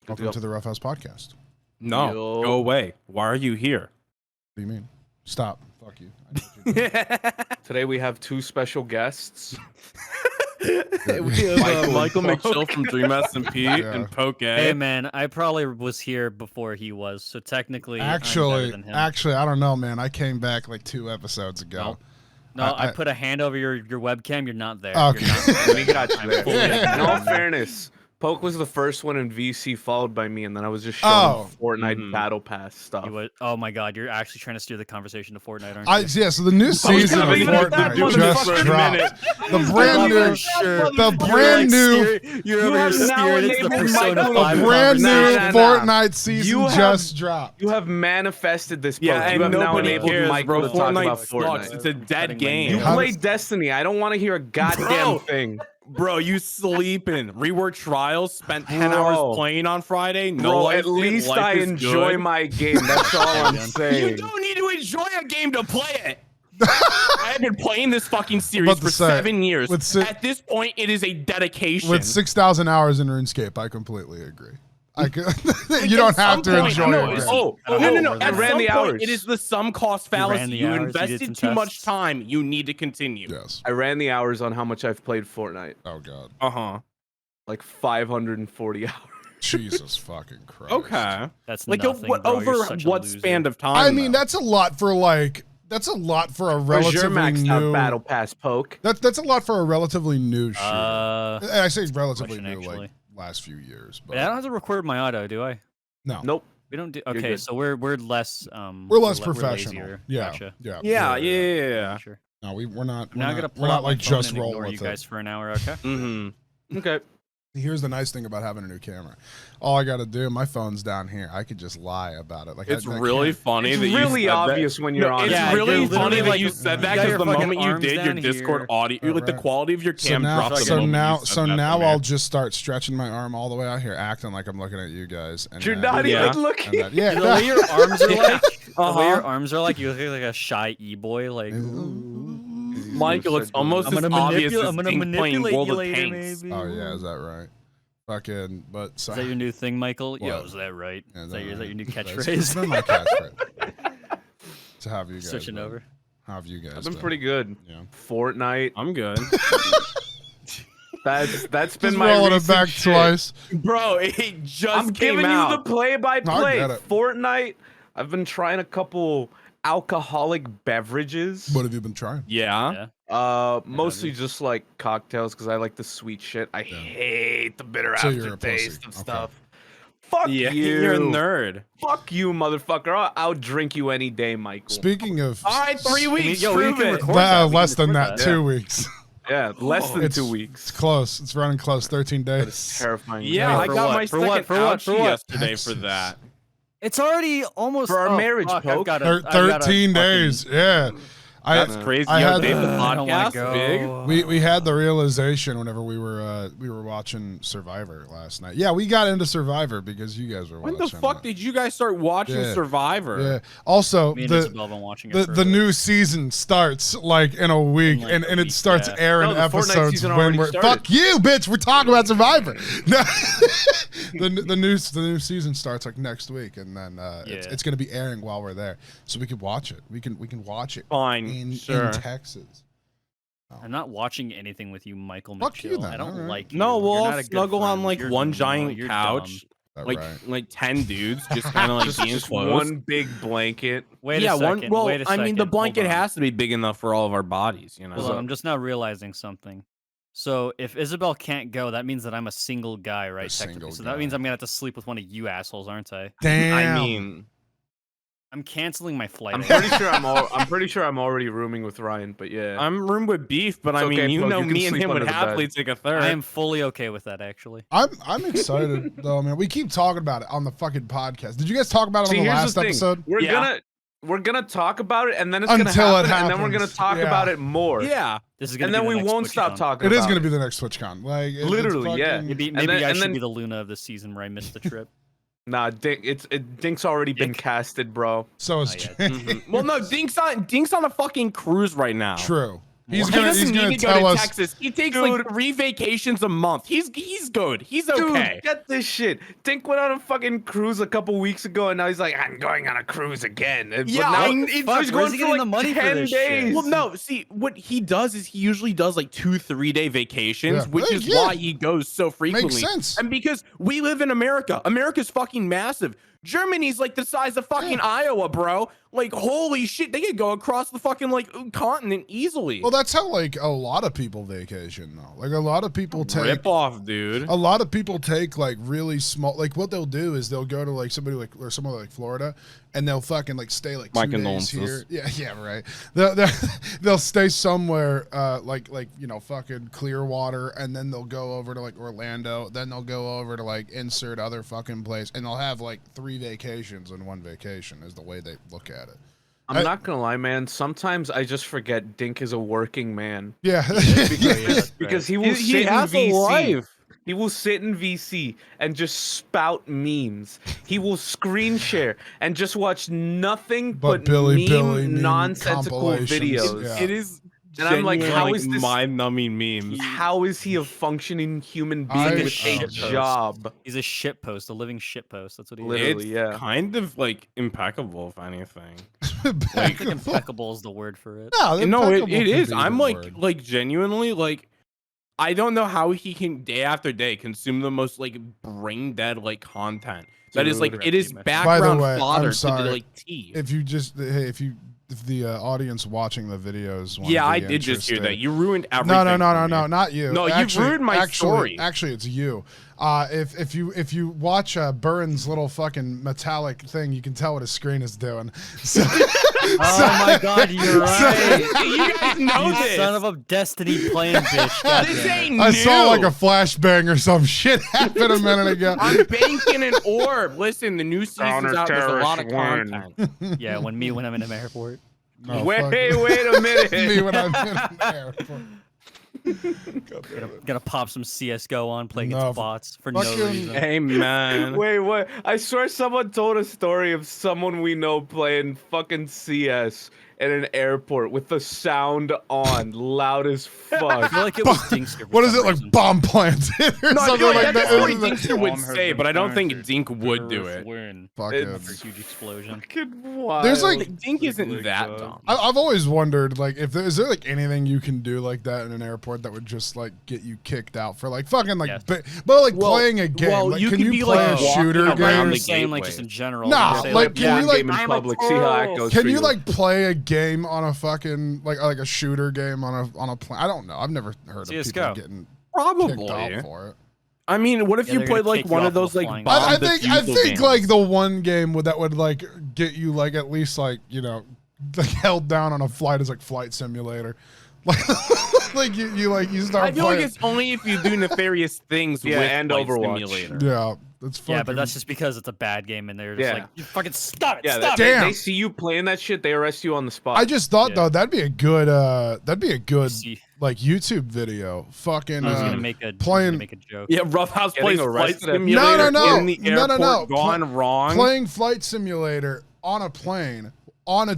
Welcome to the Roughhouse podcast. No, go away. Why are you here? What do you mean? Stop. Fuck you. Today we have two special guests. We have Michael McChill from Dream SMP and Poke. Hey man, I probably was here before he was, so technically Actually, I'm better than him. I don't know, man. I came back like 2 episodes ago. No, I put a hand over your webcam. You're not there. Okay. We got you there. In all fairness, Poke was the first one in VC, followed by me, and then I was just showing Fortnite Battle Pass stuff. Oh my god, you're actually trying to steer the conversation to Fortnite, aren't you? Yeah, so the new season of Fortnite just dropped. The brand new Fortnite season just dropped. You have manifested this. Yeah, you have and now nobody enabled cares, Michael bro. to talk about Fortnite. It's a dead game. You play Destiny. I don't want to hear a goddamn thing. Bro, you sleeping. Rework Trials, spent 10 hours playing on Friday. No, at least I enjoy my game. That's all I'm saying. You don't need to enjoy a game to play it. I have been playing this fucking series for 7 years. At this point, it is a dedication. With 6,000 hours in RuneScape, I completely agree. You don't have to enjoy it. No. I ran the hours. It is the sum cost fallacy. You invested too much time. You need to continue. Yes. I ran the hours on how much I've played Fortnite. Oh god. Like 540 hours. Jesus fucking Christ. Okay. That's like nothing, over what span of time? I mean, that's a lot for a relatively new Battle Pass, Poke. That's a lot for a relatively new shooter. I say relatively new, like last few years. But I don't have to record my auto, do I? No. Nope. We don't do. Okay, so we're less we're less professional. We're Yeah. gotcha. Yeah. Sure. No, we're not. Now I gotta we're not like just roll with you guys for an hour. Okay. Okay. Here's the nice thing about having a new camera. All I got to do, my phone's down here. I could just lie about it. Like it's really funny. It's that you really said obvious when you're on. It's really funny that you said that because the moment you did, your Discord audio, like the quality of your cam dropped. So now I'll just start stretching my arm all the way out here, acting like I'm looking at you guys. And you're not even looking. Yeah, the way your arms are like, the way your arms are like, you look like a shy e-boy, like. Michael, it's almost as obvious as Dink playing World of later, Tanks. maybe. Oh yeah, is that right? Fucking, but is that your new thing, Michael? What? Yo, is that right? Yeah, is that your new catchphrase? It's been my catchphrase. To have you guys switching over. How have you guys? I've been pretty good. Yeah. Fortnite. I'm good. That's been just my rolling it back shit. twice. Bro, it just I'm came giving out. you the play-by-play. I get it. Fortnite. I've been trying a couple alcoholic beverages. What have you been trying? Yeah. Mostly just like cocktails because I like the sweet shit. I hate the bitter aftertaste of stuff. Fuck you. You're a nerd. Fuck you, motherfucker. I'll drink you any day, Michael. Speaking of, all right, 3 weeks. Prove it. Less than that, 2 weeks. Yeah, less than 2 weeks. It's close. It's running close. 13 days. It's terrifying. Yeah, I got my second ouch yesterday Texas. for that. It's already almost for our marriage, Poke. 13 days. Yeah. That's crazy. I had Dave, the podcast big. We had the realization whenever we were watching Survivor last night. Yeah, we got into Survivor because you guys were watching. When the fuck did you guys start watching Survivor? Yeah. Also, the new season starts like in a week, and it starts airing episodes when we're fuck you, bitch. We're talking about Survivor. No, the new season starts like next week, and then it's gonna be airing while we're there, so we can watch it. We can watch it. Fine. In Texas. I'm not watching anything with you, Michael Fuck McChill. you, then. I don't like you. No, we'll You're all not a good snuggle on friend. like You're one dumb. giant You're couch. dumb. Like 10 dudes just kind of like being close. One big blanket. Wait a second. Well, wait a second. I mean, the blanket has to be big enough for all of our bodies, you know. Hold on, I'm just now realizing something. So if Isabel can't go, that means that I'm a single guy, right? Technically. So that means I'm gonna have to sleep with one of you assholes, aren't I? Damn. I mean, I'm canceling my flight. I'm pretty sure I'm already rooming with Ryan, but yeah. I'm room with Beef, but I mean, okay, you know, you can me and sleep him would under the happily bed. take a third. I am fully okay with that, actually. I'm excited though, man. We keep talking about it on the fucking podcast. Did you guys talk about it on the last episode? We're gonna talk about it, and then it's gonna happen, and then we're gonna talk about it more. Yeah, this is gonna. And be then the we next won't stop TwitchCon. talking. It is about gonna be the next TwitchCon. Like literally, yeah. Maybe I should be the Luna of this season where I missed the trip. Nah, Dink's already been casted, bro. So is Well, no, Dink's on a fucking cruise right now. True. He's gonna tell us. Texas. He takes like 3 vacations a month. He's good. He's okay. Dude, get this shit. Dink went on a fucking cruise a couple weeks ago, and now he's like, I'm going on a cruise again. Yeah, he's going for like 10 days. Shit? Well, no. See, what he does is he usually does like 2-3 day vacations, which is why he goes so frequently. Makes sense. And because we live in America. America's fucking massive. Germany's like the size of fucking Iowa, bro. Like, holy shit, they could go across the fucking like continent easily. Well, that's how like a lot of people vacation though. Like a lot of people take rip off, dude. A lot of people take like really small. Like what they'll do is they'll go to like somebody like or somewhere like Florida, and they'll fucking like stay like 2 days here. Yeah, right. They'll stay somewhere like you know fucking Clearwater, and then they'll go over to like Orlando. Then they'll go over to like insert other fucking place, and they'll have like 3 vacations in one vacation. Is the way they look at it. I'm not gonna lie, man. Sometimes I just forget Dink is a working man. Yeah, because he will sit in VC. He will sit in VC and just spout memes. He will screen share and just watch nothing but Billy nonsensical videos. Yeah. It is. And I'm like, how is this mind-numbing memes? How is he a funcking human being with a job? He's a shitpost, a living shitpost. That's what he is. Literally, It's kind of like impeccable, if anything. I think impeccable is the word for it. No, it is. I'm like genuinely like, I don't know how he can day after day consume the most like brain dead like content. That is like it is background fodder to the like tea. If you just if the audience watching the videos I did just hear that. You ruined everything. No, not you. No, you ruined my story. Actually, it's you. If you watch Burns' little fucking metallic thing, you can tell what his screen is doing. So, my god, you're right. You guys know this. Son of a Destiny playing bitch. This ain't I new. saw like a flashbang or some shit happen a minute ago. I'm banking an orb. Listen, the new season's out. There's a lot of content. Yeah, when I'm in an airport. No, wait a minute. Me when I'm in an airport. Gotta pop some CS:GO on, play against bots for no reason. Hey man. Wait, what? I swear someone told a story of someone we know playing fucking CS at an airport with the sound on, loud as fuck. I feel like it was Dinkster. What is it, like bomb planted or something like that? That's what Dinkster would say, but I don't think Dink would do it. Fucking huge explosion. There's like Dink isn't that dumb. I've always wondered, like, is there like anything you can do like that in an airport that would just like get you kicked out for like fucking like, but like playing a game? Well, like, you can can you be play like a shooter game? The game, like just in general. Nah, like can you like game in public? See how that goes. Can you like play a game on a fucking like a shooter game on a plane? I don't know. I've never heard of people getting kicked out for it. I mean, what if you played like one of those like bomb I think games? like the one game that would like get you like at least like, you know, like held down on a flight is like Flight Simulator. Like you start. I feel like it's only if you do nefarious things with and Flight Overwatch. Simulator. Yeah, that's fucking. Yeah, but that's just because it's a bad game and they're just like, you fucking stop it. Yeah, stop it. Damn. They see you playing that shit, they arrest you on the spot. I just thought though that'd be a good like YouTube video. Fucking I was gonna make a joke. Yeah, Roughhouse plays Flight Simulator in the airport gone wrong. Playing Flight Simulator on a plane, on a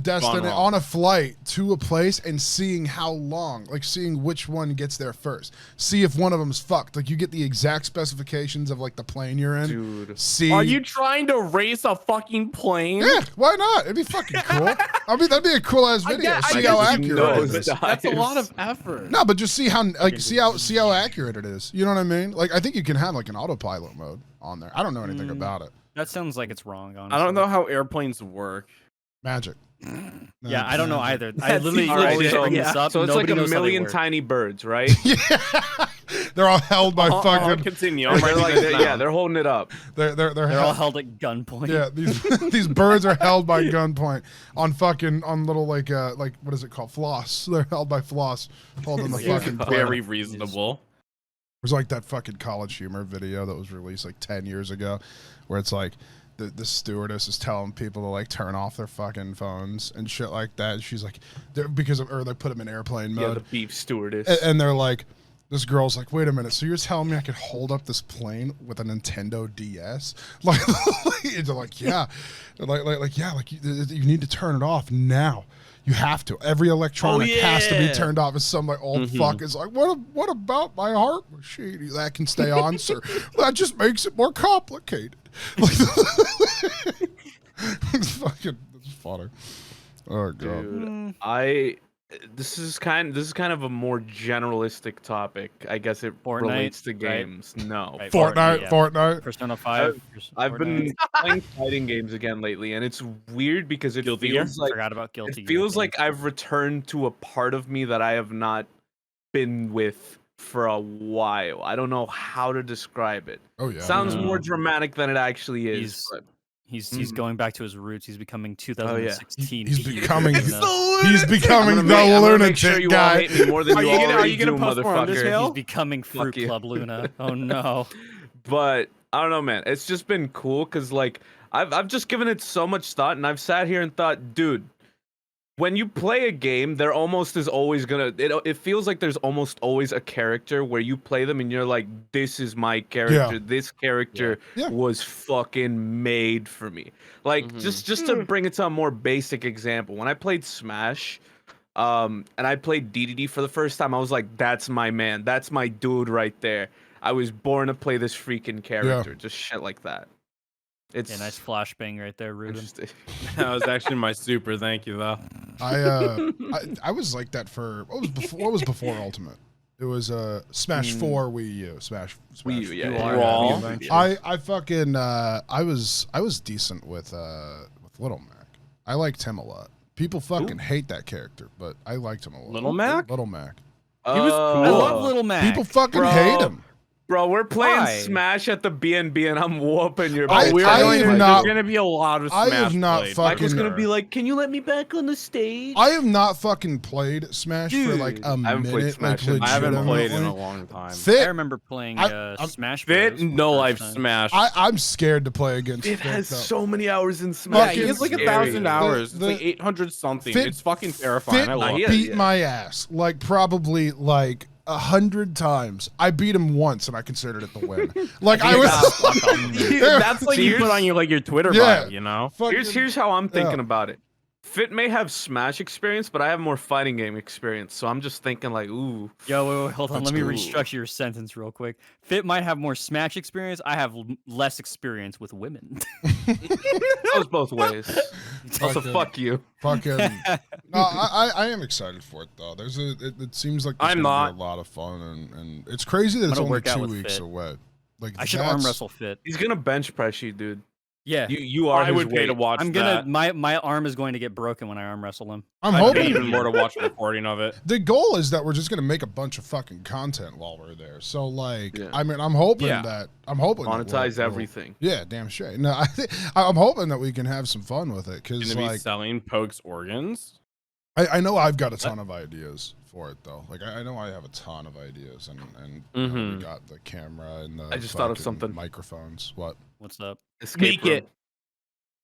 on a flight to a place, and seeing how long, like seeing which one gets there first. See if one of them's fucked. Like you get the exact specifications of like the plane you're in. Dude, see, are you trying to race a fucking plane? Yeah, why not? It'd be fucking cool. I mean, that'd be a cool ass video. See how accurate it is. That's a lot of effort. No, but just see how like see how accurate it is. You know what I mean? Like I think you can have like an autopilot mode on there. I don't know anything about it. That sounds like it's wrong. Honestly, I don't know how airplanes work. Magic. Yeah, I don't know either. I literally always bring this up. So it's like a million tiny birds, right? Yeah, they're all held by fucking. Continue. They're holding it up. They're all held at gunpoint. Yeah, these birds are held by gunpoint on little like what is it called, floss? They're held by floss, holding the fucking plane. Very reasonable. There's like that fucking College Humor video that was released like 10 years ago, where it's like. The stewardess is telling people to like turn off their fucking phones and shit like that. And she's like, or they put them in airplane mode. Yeah, the beef stewardess. And they're like, This girl's like, wait a minute, so you're telling me I could hold up this plane with a Nintendo DS? Like, they're like, yeah. You need to turn it off now. You have to. Every electronic has to be turned off. And some like old fuck is like, what about my heart machine? That can stay on, sir. That just makes it more complicated. Like, it's funny. Oh god. Dude, this is kind of a more generalistic topic. I guess it relates to games. Right? No. Right. Fortnite. Persona 5. I've been playing fighting games again lately, and it's weird because it feels like forgot about Guilty. It feels like I've returned to a part of me that I have not been with for a while. I don't know how to describe it. Oh yeah. Sounds more dramatic than it actually is. He's going back to his roots. He's becoming 2016. He's becoming the lunatic guy. Hate me more than are you gonna post more on this hill? He's becoming Fruit Club Luna. Oh no. But I don't know, man. It's just been cool because like I've just given it so much thought, and I've sat here and thought, dude, when you play a game, there almost is always gonna. It feels like there's almost always a character where you play them and you're like, this is my character. Yeah. This character was fucking made for me. Like just to bring it to a more basic example, when I played Smash, and I played DDD for the first time, I was like, that's my man. That's my dude right there. I was born to play this freaking character. Just shit like that. It's a nice flashbang right there, Ruben. That was actually my super. Thank you, though. I was like that for what was before Ultimate? It was Smash 4 Wii U. Smash Wii U. Yeah. I fucking I was decent with Little Mac. I liked him a lot. People fucking hate that character, but I liked him a lot. Little Mac. Little Mac. He was cool. I love Little Mac. People fucking hate him. Bro, we're playing Smash at the BNB, and I'm whooping your. There's gonna be a lot of Smash. I have not played. fucking. Michael's gonna be like, "Can you let me back on the stage?" I have not fucking played Smash for like a minute. I haven't played in a long time. I remember playing Smash. Fit no life Smash. I'm scared to play against. It has so many hours in Smash. Yeah, he has like 1,000 hours. It's like 800 something. It's fucking terrifying. I love it. Beat my ass like probably like 100 times. I beat him once, and I considered it the win. Like I was. That's like you put on your Twitter bio, you know. Here's how I'm thinking about it. Fit may have Smash experience, but I have more fighting game experience. So I'm just thinking like, ooh. Yo, wait, hold on. Let me restructure your sentence real quick. Fit might have more Smash experience. I have less experience with women. Goes both ways. Also, fuck you. Fucking. No, I am excited for it though. It seems like there's gonna be a lot of fun, and it's crazy that it's only 2 weeks away. Like I should arm wrestle Fit. He's gonna bench press you, dude. Yeah, you are. I would pay to watch. My arm is going to get broken when I arm wrestle him. I'm hoping even more to watch a recording of it. The goal is that we're just gonna make a bunch of fucking content while we're there. So like, I mean, I'm hoping monetize everything. Yeah, damn straight. No, I'm hoping that we can have some fun with it because like selling Pokes organs. I know I've got a ton of ideas for it though. Like I know I have a ton of ideas, and you know, we got the camera and the. I just thought of something. Microphones. What's up? Escape room.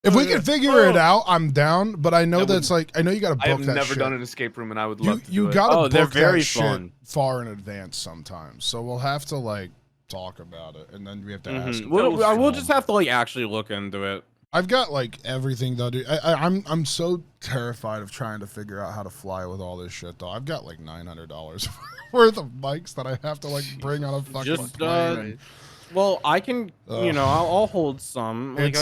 If we can figure it out, I'm down. But I know that's like I know you got to book that shit. I have never done an escape room, and I would love to. You got to book they're very that fun. shit far in advance sometimes. So we'll have to like talk about it, and then we have to ask. We'll just have to like actually look into it. I've got like everything though, dude. I'm so terrified of trying to figure out how to fly with all this shit though. I've got like $900 worth of mics that I have to like bring on a fucking plane. Well, I can, I'll hold some. Like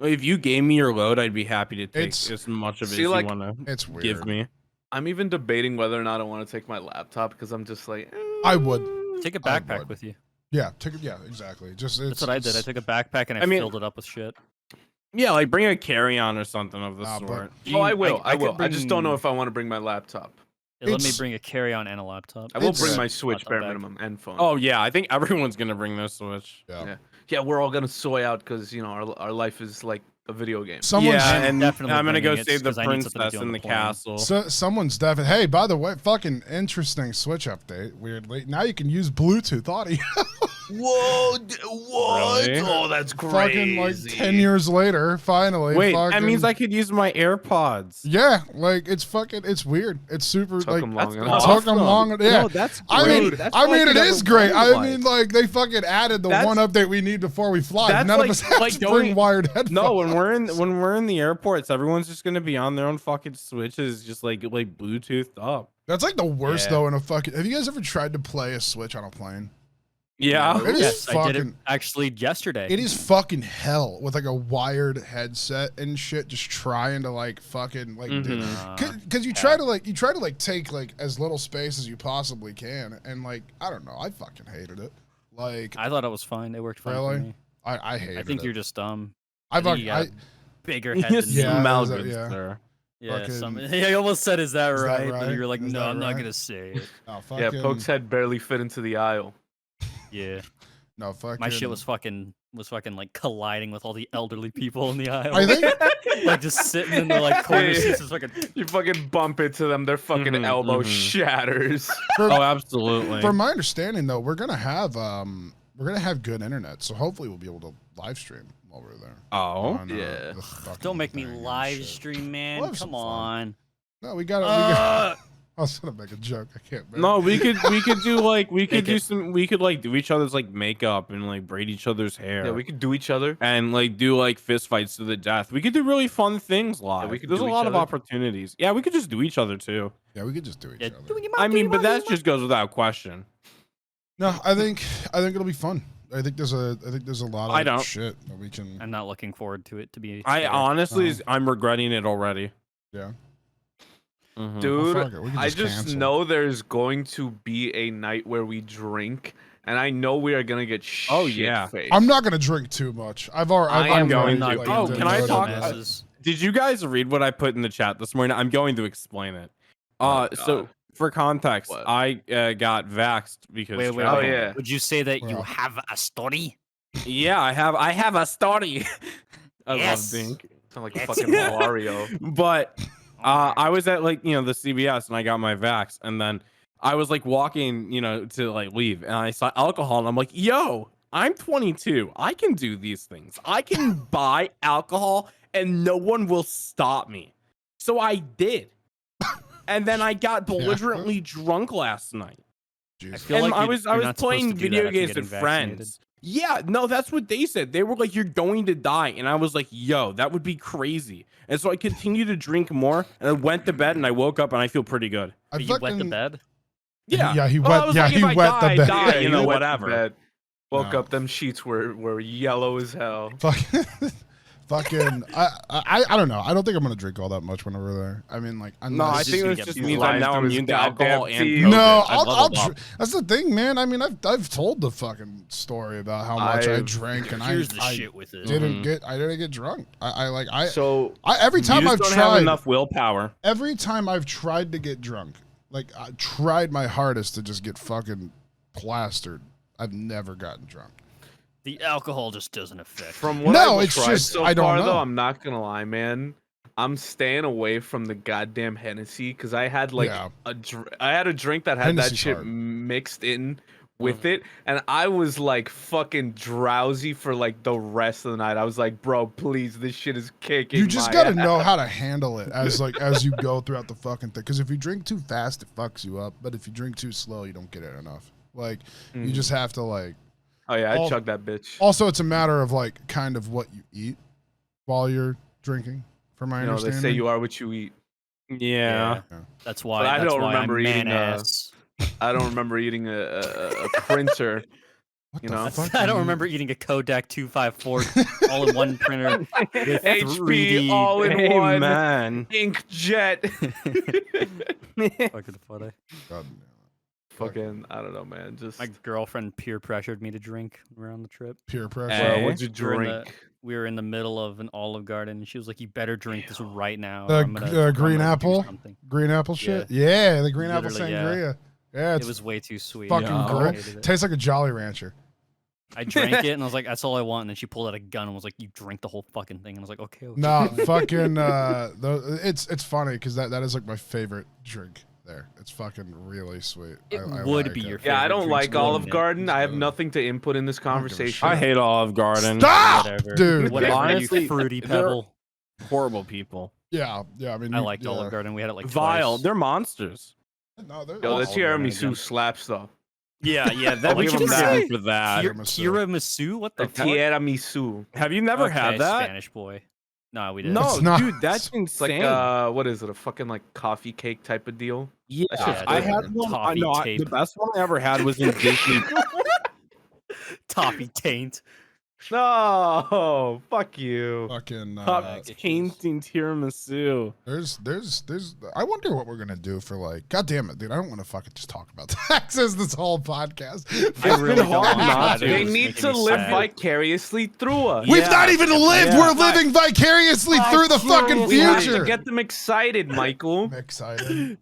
if you gave me your load, I'd be happy to take as much of it as you want to give me. I'm even debating whether or not I want to take my laptop because I'm just like, I would take a backpack with you. Yeah, exactly. That's what I did. I took a backpack and I filled it up with shit. Yeah, like bring a carry-on or something of the sort. I will. I just don't know if I want to bring my laptop. Let me bring a carry-on and a laptop. I will bring my Switch bare minimum and phone. Oh yeah, I think everyone's gonna bring their Switch. Yeah, we're all gonna soy out because our life is like a video game. And definitely I'm gonna go save the princess in the castle. So someone's definitely. Hey, by the way, fucking interesting Switch update. Weirdly, now you can use Bluetooth audio. Whoa! What? Really? Oh, that's crazy. Fucking like 10 years later, finally. Wait, fucking, that means I could use my AirPods. Yeah, like it's weird. It's super Took them long enough. Took them long. Yeah, No, that's I great. mean, That's I why mean, it could is have great. I wireless. mean, like they fucking added the one update we need before we fly. That's None like- of us have like to going- bring wired headphones. No, when we're in the airports, everyone's just gonna be on their own fucking switches, just like Bluetoothed up. That's like the worst Yeah. though in a fucking. Have you guys ever tried to play a Switch on a plane? Yeah. It is Yes, I did it fucking. actually yesterday. It is fucking hell with like a wired headset and shit. Just trying to like fucking like, because you try to like take like as little space as you possibly can, and like I don't know, I fucking hated it. Like I thought it was fine. It worked fine for me. I hated it. I think you're just dumb. I think you got fucking bigger head than Yeah, me. Smell is that- good, yeah. sir. Yeah, fucking- he almost said, "Is that right?" right? But you're like, Is "No, that I'm not right?" gonna say it." Oh, Yeah, fucking, Poke's head barely fit into the aisle. Yeah, No, fucking. my shit was fucking like colliding with all the elderly people in the aisle. I think like just sitting in the like corner Yeah. seats, just fucking. You fucking bump into them, their fucking elbow shatters. Oh, absolutely. from my understanding though, we're gonna have good internet, so hopefully we'll be able to live stream while we're there. Oh, on, yeah. the fucking Don't make me thing and live shit. stream, man. We'll have some Come fun. on. No, we got. I was gonna make a joke. I can't. Make no, we could do like we could Make it. do each other's like makeup and like braid each other's hair. Yeah, we could do each other. and like do like fist fights to the death. We could do really fun things live. we could There's a do each lot of other. opportunities. Yeah, we could just do each other too. Yeah, we could just do each Yeah, other. do you I mind, mean, do but you that mind? just goes without question. No, I think it'll be fun. I think there's a lot of I don't. shit that we can. I'm not looking forward to it. To be. I fair. honestly, I'm regretting it already. Yeah. Mhm. Dude, fuck it, we can I just just cancel. know there's going to be a night where we drink, and I know we are gonna get Oh, shit yeah. faced. I'm not gonna drink too much. I've already. I am going already, to. Oh, did can I most of talk- it. Masses. Did you guys read what I put in the chat this morning? I'm going to explain it. Oh, So God. for context, What? I got vaxxed because Wait. Oh, yeah. Would you say that you Well. have a story? yeah, I have a story. I Yes. love Dink. Sound like a fucking Mario. But I was at like the CVS and I got my vax, and then I was like walking to like leave, and I saw alcohol, and I'm like, yo, I'm 22, I can do these things. I can buy alcohol and no one will stop me. So I did, and then I got belligerently drunk last night. Jesus. feel And like I you're was not supposed playing to do video that after games getting with vaccinated. friends. Yeah, no, that's what they said. They were like, you're going to die. And I was like, yo, that would be crazy. And so I continued to drink more, and I went to bed, and I woke up and I feel pretty good. I But you wet the fucking- bed? Yeah. Yeah, he Well, I wet. was Yeah, like, he if I wet die, the bed. die, Yeah, you you know, went to whatever. bed. Woke No. up, them sheets were yellow as hell. Fucking. I don't know. I don't think I'm gonna drink all that much whenever we're there. I mean, like, No, I just think gonna it get just these means lines I'm now to his immune to goddamn alcohol and teeth. COVID. No, I've I'll leveled up. that's the thing, man. I mean, I've told the fucking story about how much I I've- drank, and Here's the I shit with it. didn't get drunk. So Every time you I've just don't have tried, enough willpower. every time I've tried to get drunk, like I tried my hardest to just get fucking plastered. I've never gotten drunk. The alcohol just doesn't affect. from what No, I've it's tried just- so I don't far, know. though, I'm not gonna lie, man. I'm staying away from the goddamn Hennessy because I had like Yeah. I had a drink that had Hennessy's that shit hard. mixed in with it, and I was like fucking drowsy for like the rest of the night. I was like, bro, please, this shit is kicking. You just my gotta ass. know how to handle it as you go throughout the fucking thing. Because if you drink too fast, it fucks you up. But if you drink too slow, you don't get it enough. Like you just have to like. Oh yeah, I all- chugged that bitch. Also, it's a matter of like kind of what you eat while you're drinking. From my You know, they understanding, say you are what you eat. Yeah. That's why. But I that's don't why remember I'm eating, man-ass. I don't remember eating a printer. What you the know? fuck I are don't you- remember eating a Kodak 254 all-in-one printer with HP 3D. all in Hey, one man. inkjet. Fucking funny. God, Fucking, I don't know, man. Just My girlfriend peer pressured me to drink around the trip. peer pressure. Hey. what'd you We were in the- drink? We were in the middle of an Olive Garden, and she was like, "You better drink this right now." The or I'm gonna- I'm green gonna do apple? something." Green apple shit. Yeah, the green apple Literally, yeah. sangria. Yeah, it's It was way too sweet. fucking Yeah. great. Hated it. Tastes like a Jolly Rancher. I drank it, and I was like, "That's all I want." And then she pulled out a gun and was like, "You drink the whole fucking thing." And I was like, "Okay." Nah, fucking. It's funny because that is like my favorite drink there. It's fucking really sweet. It would be your favorite. Yeah, I don't like Olive Garden. I have nothing to input in this conversation. I hate Olive Garden. Stop, Whatever. dude. Whatever. Honestly, You fruity pebble. Horrible people. Yeah. I mean, I liked Olive Garden. We had it like vile. twice. They're monsters. No, they're Yo, the tiramisu slaps though. Yeah. That we can forgive for that. Tiramisu? What the fuck? Tiramisu. Have you never had that? Spanish boy. No, we didn't. No, dude, that's insane. Like what is it? A fucking like coffee cake type of deal? Yeah, I had one. The best one I ever had was in Disney. Toffee taint. No, fuck you. Fucking tainting tiramisu. There's. I wonder what we're gonna do for like. God damn it, dude! I don't want to fucking just talk about taxes this whole podcast. I really don't want to. They need to live vicariously through us. We've not even lived. We're living vicariously through the fucking We have to future. get them excited, Michael. I'm excited.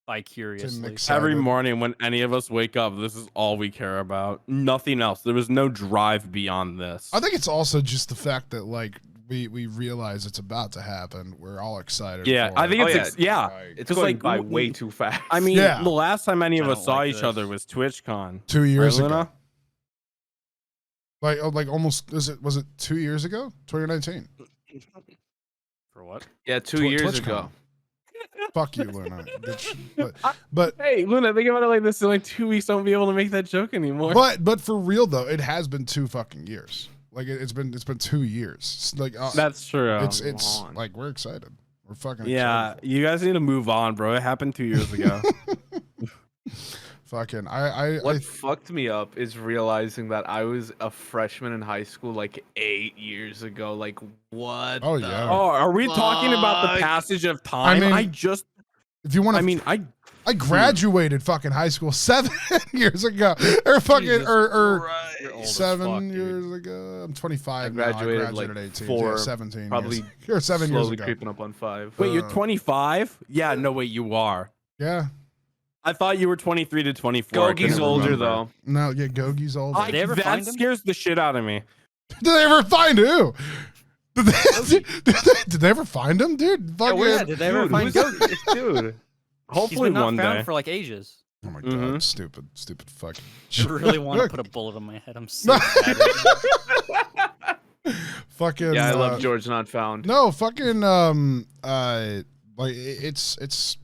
Vicariously. Every morning when any of us wake up, this is all we care about. Nothing else. There was no drive beyond this. I think it's also just the fact that like we realize it's about to happen. We're all excited. Yeah, I think it's it's going like by way too fast. I mean, the last time any of us saw each other was TwitchCon 2 years right, ago. Like almost was it 2 years ago? 2019. For what? Yeah, 2 years ago. Fuck you, Luna. But hey, Luna, think about it like this: in like 2 weeks, I won't be able to make that joke anymore. But for real though, it has been 2 fucking years. Like it's been 2 years. Like that's true. It's like we're excited. We're fucking excited. You guys need to move on, bro. It happened 2 years ago. Fucking what fucked me up is realizing that I was a freshman in high school like 8 years ago. Like what? Oh yeah. Oh, are we talking about the passage of time? I mean, if you want to, I graduated fucking high school 7 years ago, or fucking or 7 years ago. I'm 25. I graduated, now. I graduated like 18. 4, 17. Probably years. You're 7 years ago. Creeping up on 5. Wait, you're 25? Yeah, no, wait, you are. Yeah. I thought you were 23 to 24. Gogi's older though. No, yeah, Gogi's older. That scares the shit out of me. Did they ever find who? Did they ever find him, dude? Yeah, did they ever find Gogi? Dude. Hopefully He's been one not found day. for like ages. Oh my god, stupid fucking. I really want to put a bullet in my head. I'm so sad. Fucking. Yeah, I love George Not Found. No, fucking. Like it's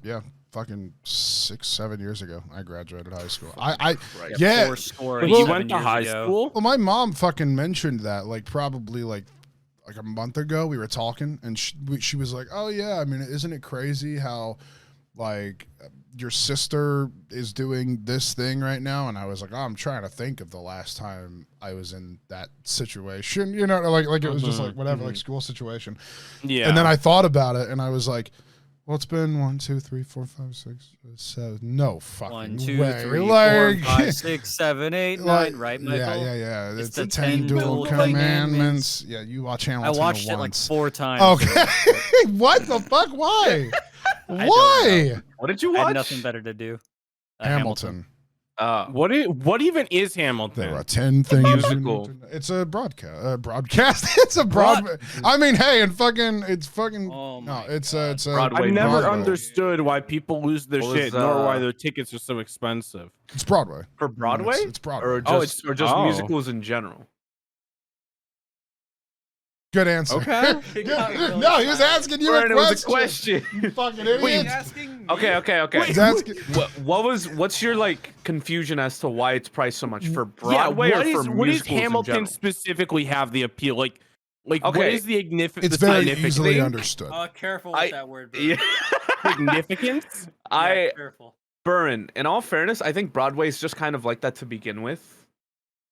fucking 6-7 years ago. I graduated high school. Yeah. You went to high school? Well, my mom fucking mentioned that like probably like a month ago. We were talking, and she was like, "Oh yeah, I mean, isn't it crazy how like your sister is doing this thing right now?" And I was like, "Oh, I'm trying to think of the last time I was in that situation." You know, like it was just like whatever, like school situation. Yeah. And then I thought about it, and I was like, well, it's been 1, 2, 3, 4, 5, 6, 7. No fucking 1, 2, way. 3, like, 4, 5, 6, 7, 8, 9. Right, Michael? Yeah. It's the 10 dual commandments. Yeah, you watch Hamilton. I watched it like 4 times. Okay. What the fuck? Why? Why? What did you watch? I had nothing better to do. Hamilton. What even is Hamilton? There are 10 things. Musical. It's a broadcast. It's a broad. I mean, hey, and fucking, it's fucking. Oh no, my it's Broadway. I've never Broadway. understood why people lose their shit, nor why their tickets are so expensive. It's Broadway. For Broadway? It's Broadway. Or just musicals in general. Good answer. Okay. No, he was asking you a question. It was a question. You fucking idiot. Okay. He's asking. What's your like confusion as to why it's priced so much for Broadway or for what does musicals Hamilton in general? specifically have the appeal? Like what Okay. is the significance? It's very easily understood. Careful with that word, bro. Yeah. Significance? Careful. Burn. In all fairness, I think Broadway is just kind of like that to begin with.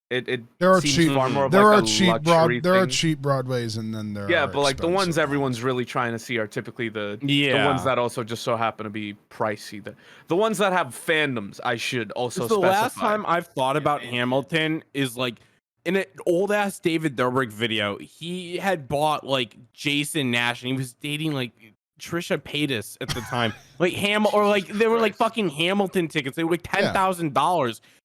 There are seems cheap. far more of There like are a cheap luxury There are thing. cheap Broadways, and then there are But like the ones expensive everyone's really trying to see are typically the ones that also just so happen to be pricey. The ones that have fandoms, I should also The specify. last time I've thought about Hamilton is like in an old ass David Dobrik video. He had bought like Jason Nash, and he was dating like Trisha Paytas at the time, like they were like fucking Hamilton tickets. They were like $10,000, and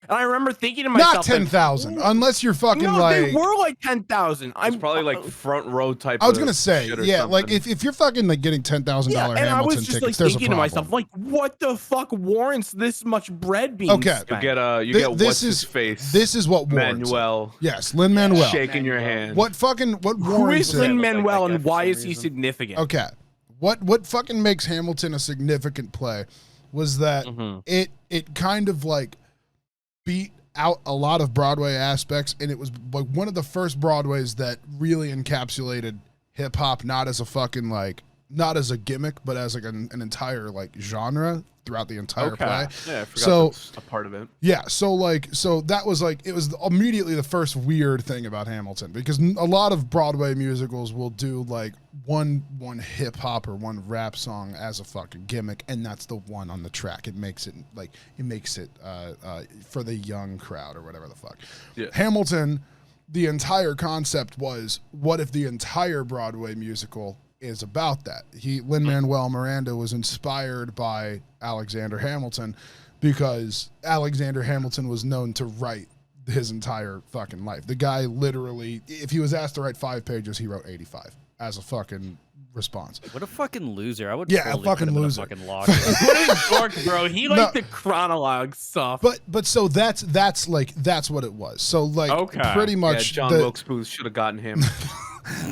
I remember thinking to myself, not 10,000, unless you're fucking they were like 10,000. I'm probably like front row type. I was gonna say, like if you're fucking like getting $10,000 Hamilton I was just tickets, like there's thinking to myself, like, what the fuck warrants this much bread being spent? You get what's his face. This is what warrants Manuel. Yes, Lin-Manuel Shaking your hand. What warrants Who is Lin-Manuel and why is he significant? Okay. What fucking makes Hamilton a significant play was that it kind of like beat out a lot of Broadway aspects, and it was like one of the first Broadways that really encapsulated hip hop, not as not as a gimmick, but as like an entire like genre throughout the entire play. Yeah, I forgot that's a part of it. Yeah, so that was like, it was immediately the first weird thing about Hamilton, because a lot of Broadway musicals will do like one hip hop or one rap song as a fucking gimmick, and that's the one on the track. It makes it for the young crowd or whatever the fuck. Yeah. Hamilton, the entire concept was, what if the entire Broadway musical is about that? Lin-Manuel Miranda was inspired by Alexander Hamilton, because Alexander Hamilton was known to write his entire fucking life. The guy literally, if he was asked to write 5 pages, he wrote 85 as a fucking response. What a fucking loser. I would a fucking loser. Fucking locker. What a dork, bro. He liked the chronologue stuff. But so that's what it was. So like pretty much John Wilkes Booth should have gotten him.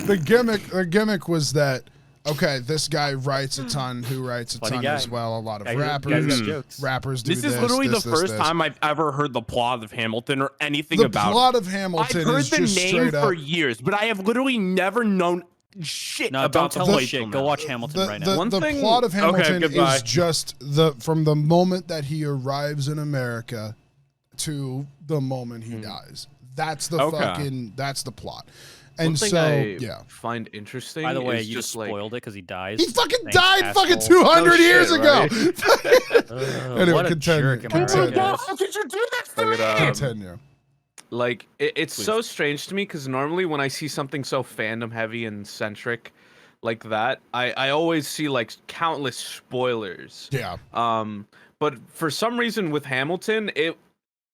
The gimmick was that, okay, this guy writes a ton, who writes a ton as well. A lot of rappers do this. This is literally the first time I've ever heard the plot of Hamilton or anything about it. The plot of Hamilton I've heard the name for years, but I have literally never known shit about the play. Shit. Go watch Hamilton right now. The plot of Hamilton is just from the moment that he arrives in America to the moment he dies. That's that's the plot. And one thing I find interesting. By the way, is you just spoiled it because he dies. He fucking died fucking 200 years ago. Anyway, what a continue. jerk, am I right, guys? How could you do this to me? Continue. Like it's so strange to me, because normally when I see something so fandom heavy and centric like that, I always see like countless spoilers. Yeah. But for some reason with Hamilton,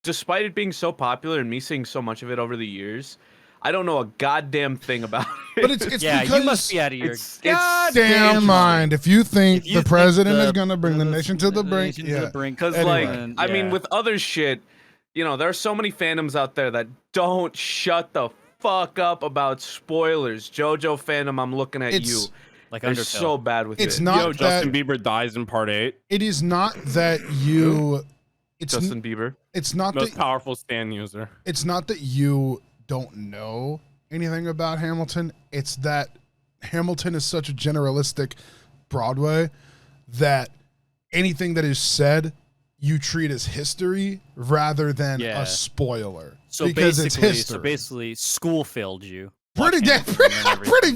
despite it being so popular and me seeing so much of it over the years, I don't know a goddamn thing about it. But it's because you must be out of your goddamn mind if you think the president is going to bring the nation to the brink. Because I mean, with other shit, there are so many fandoms out there that don't shut the fuck up about spoilers. JoJo fandom, I'm looking at you. Like they're so bad with it. It's not Justin Bieber dies in part 8. It is not that you. It's Justin Bieber. It's not most powerful Stan user. It's not that you don't know anything about Hamilton. It's that Hamilton is such a generalistic Broadway that anything that is said you treat as history rather than a spoiler. So because it's history. So basically, school failed you. Pretty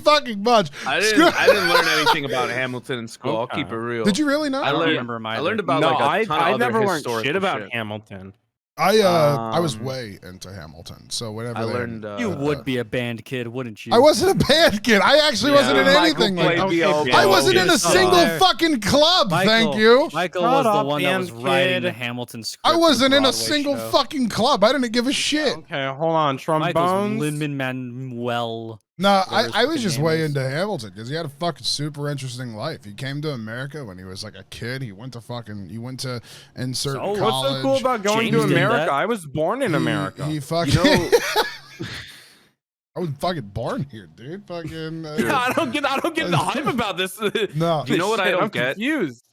fucking much. I didn't learn anything about Hamilton in school. I'll keep it real. Did you really not? I learned about I never learned shit about Hamilton. I was way into Hamilton, so whenever I learned, you would be a band kid, wouldn't you? I wasn't a band kid. I actually wasn't in anything. I wasn't in a single fucking club. Thank you. Michael was the one that was writing the Hamilton script. I wasn't in a single fucking club. I didn't give a shit. Okay, hold on. Trombones. Lin-Manuel. No, I was just way into Hamilton because he had a fucking super interesting life. He came to America when he was like a kid. He went to insert college. What's so cool about going to America? I was born in America. He fucking. I was fucking born here, dude. Fucking. I don't get the hype about this. No, you know what I don't get? Confused.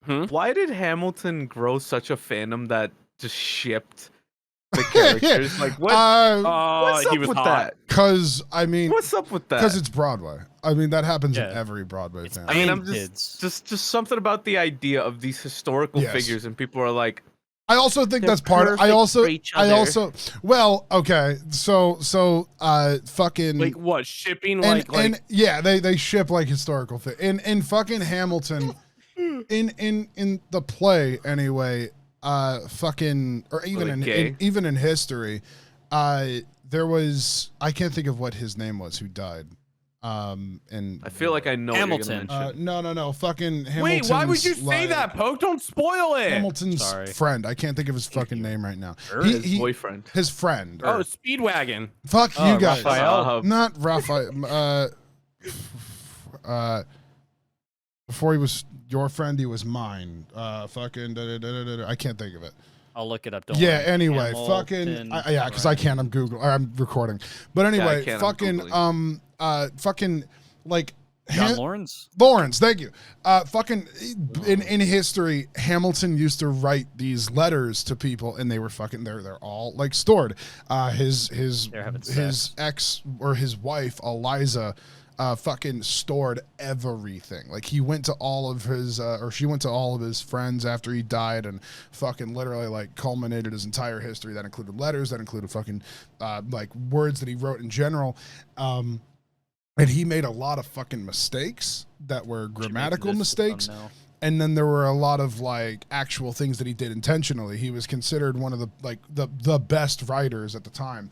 Why did Hamilton grow such a fandom that just shipped the characters? Like what? What's up with that? Because I mean, what's up with that? Because it's Broadway. I mean, that happens in every Broadway fan. I mean, I'm just something about the idea of these historical figures, and people are like. I also think that's part of. I also. Well, okay. So, fucking. Like what? Shipping and they ship like historical fit in fucking Hamilton, in the play anyway. Fucking, or even even in history, there was, I can't think of what his name was who died. And I feel like I know Hamilton. No. Fucking Hamilton's. Wait, why would you say that, Poke? Don't spoil it. Hamilton's friend. I can't think of his fucking name right now. His boyfriend. His friend. Oh, Speedwagon. Fuck you guys. Raphael. Not Raphael. Before he was your friend, he was mine. Fucking. I can't think of it. I'll look it up. Don't yeah. worry. Anyway, Hamilton, fucking. Yeah, because I can't. I'm Google. I'm recording. But anyway, fucking. Fucking like. John Lawrence. Lawrence, thank you. Fucking in history, Hamilton used to write these letters to people, and they were fucking. They're all like stored. His ex or his wife Eliza. Fucking stored everything. Like he went to all of his, or she went to all of his friends after he died, and fucking literally like culminated his entire history. That included letters, that included fucking like words that he wrote in general. And he made a lot of fucking mistakes that were grammatical mistakes. And then there were a lot of like actual things that he did intentionally. He was considered one of the best writers at the time.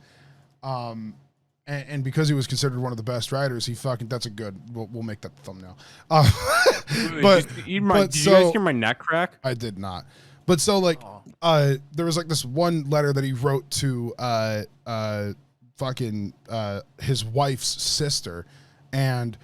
And because he was considered one of the best writers, he fucking, that's a good, we'll make that the thumbnail. Did you guys hear my neck crack? I did not. But so like, there was like this one letter that he wrote to fucking his wife's sister, and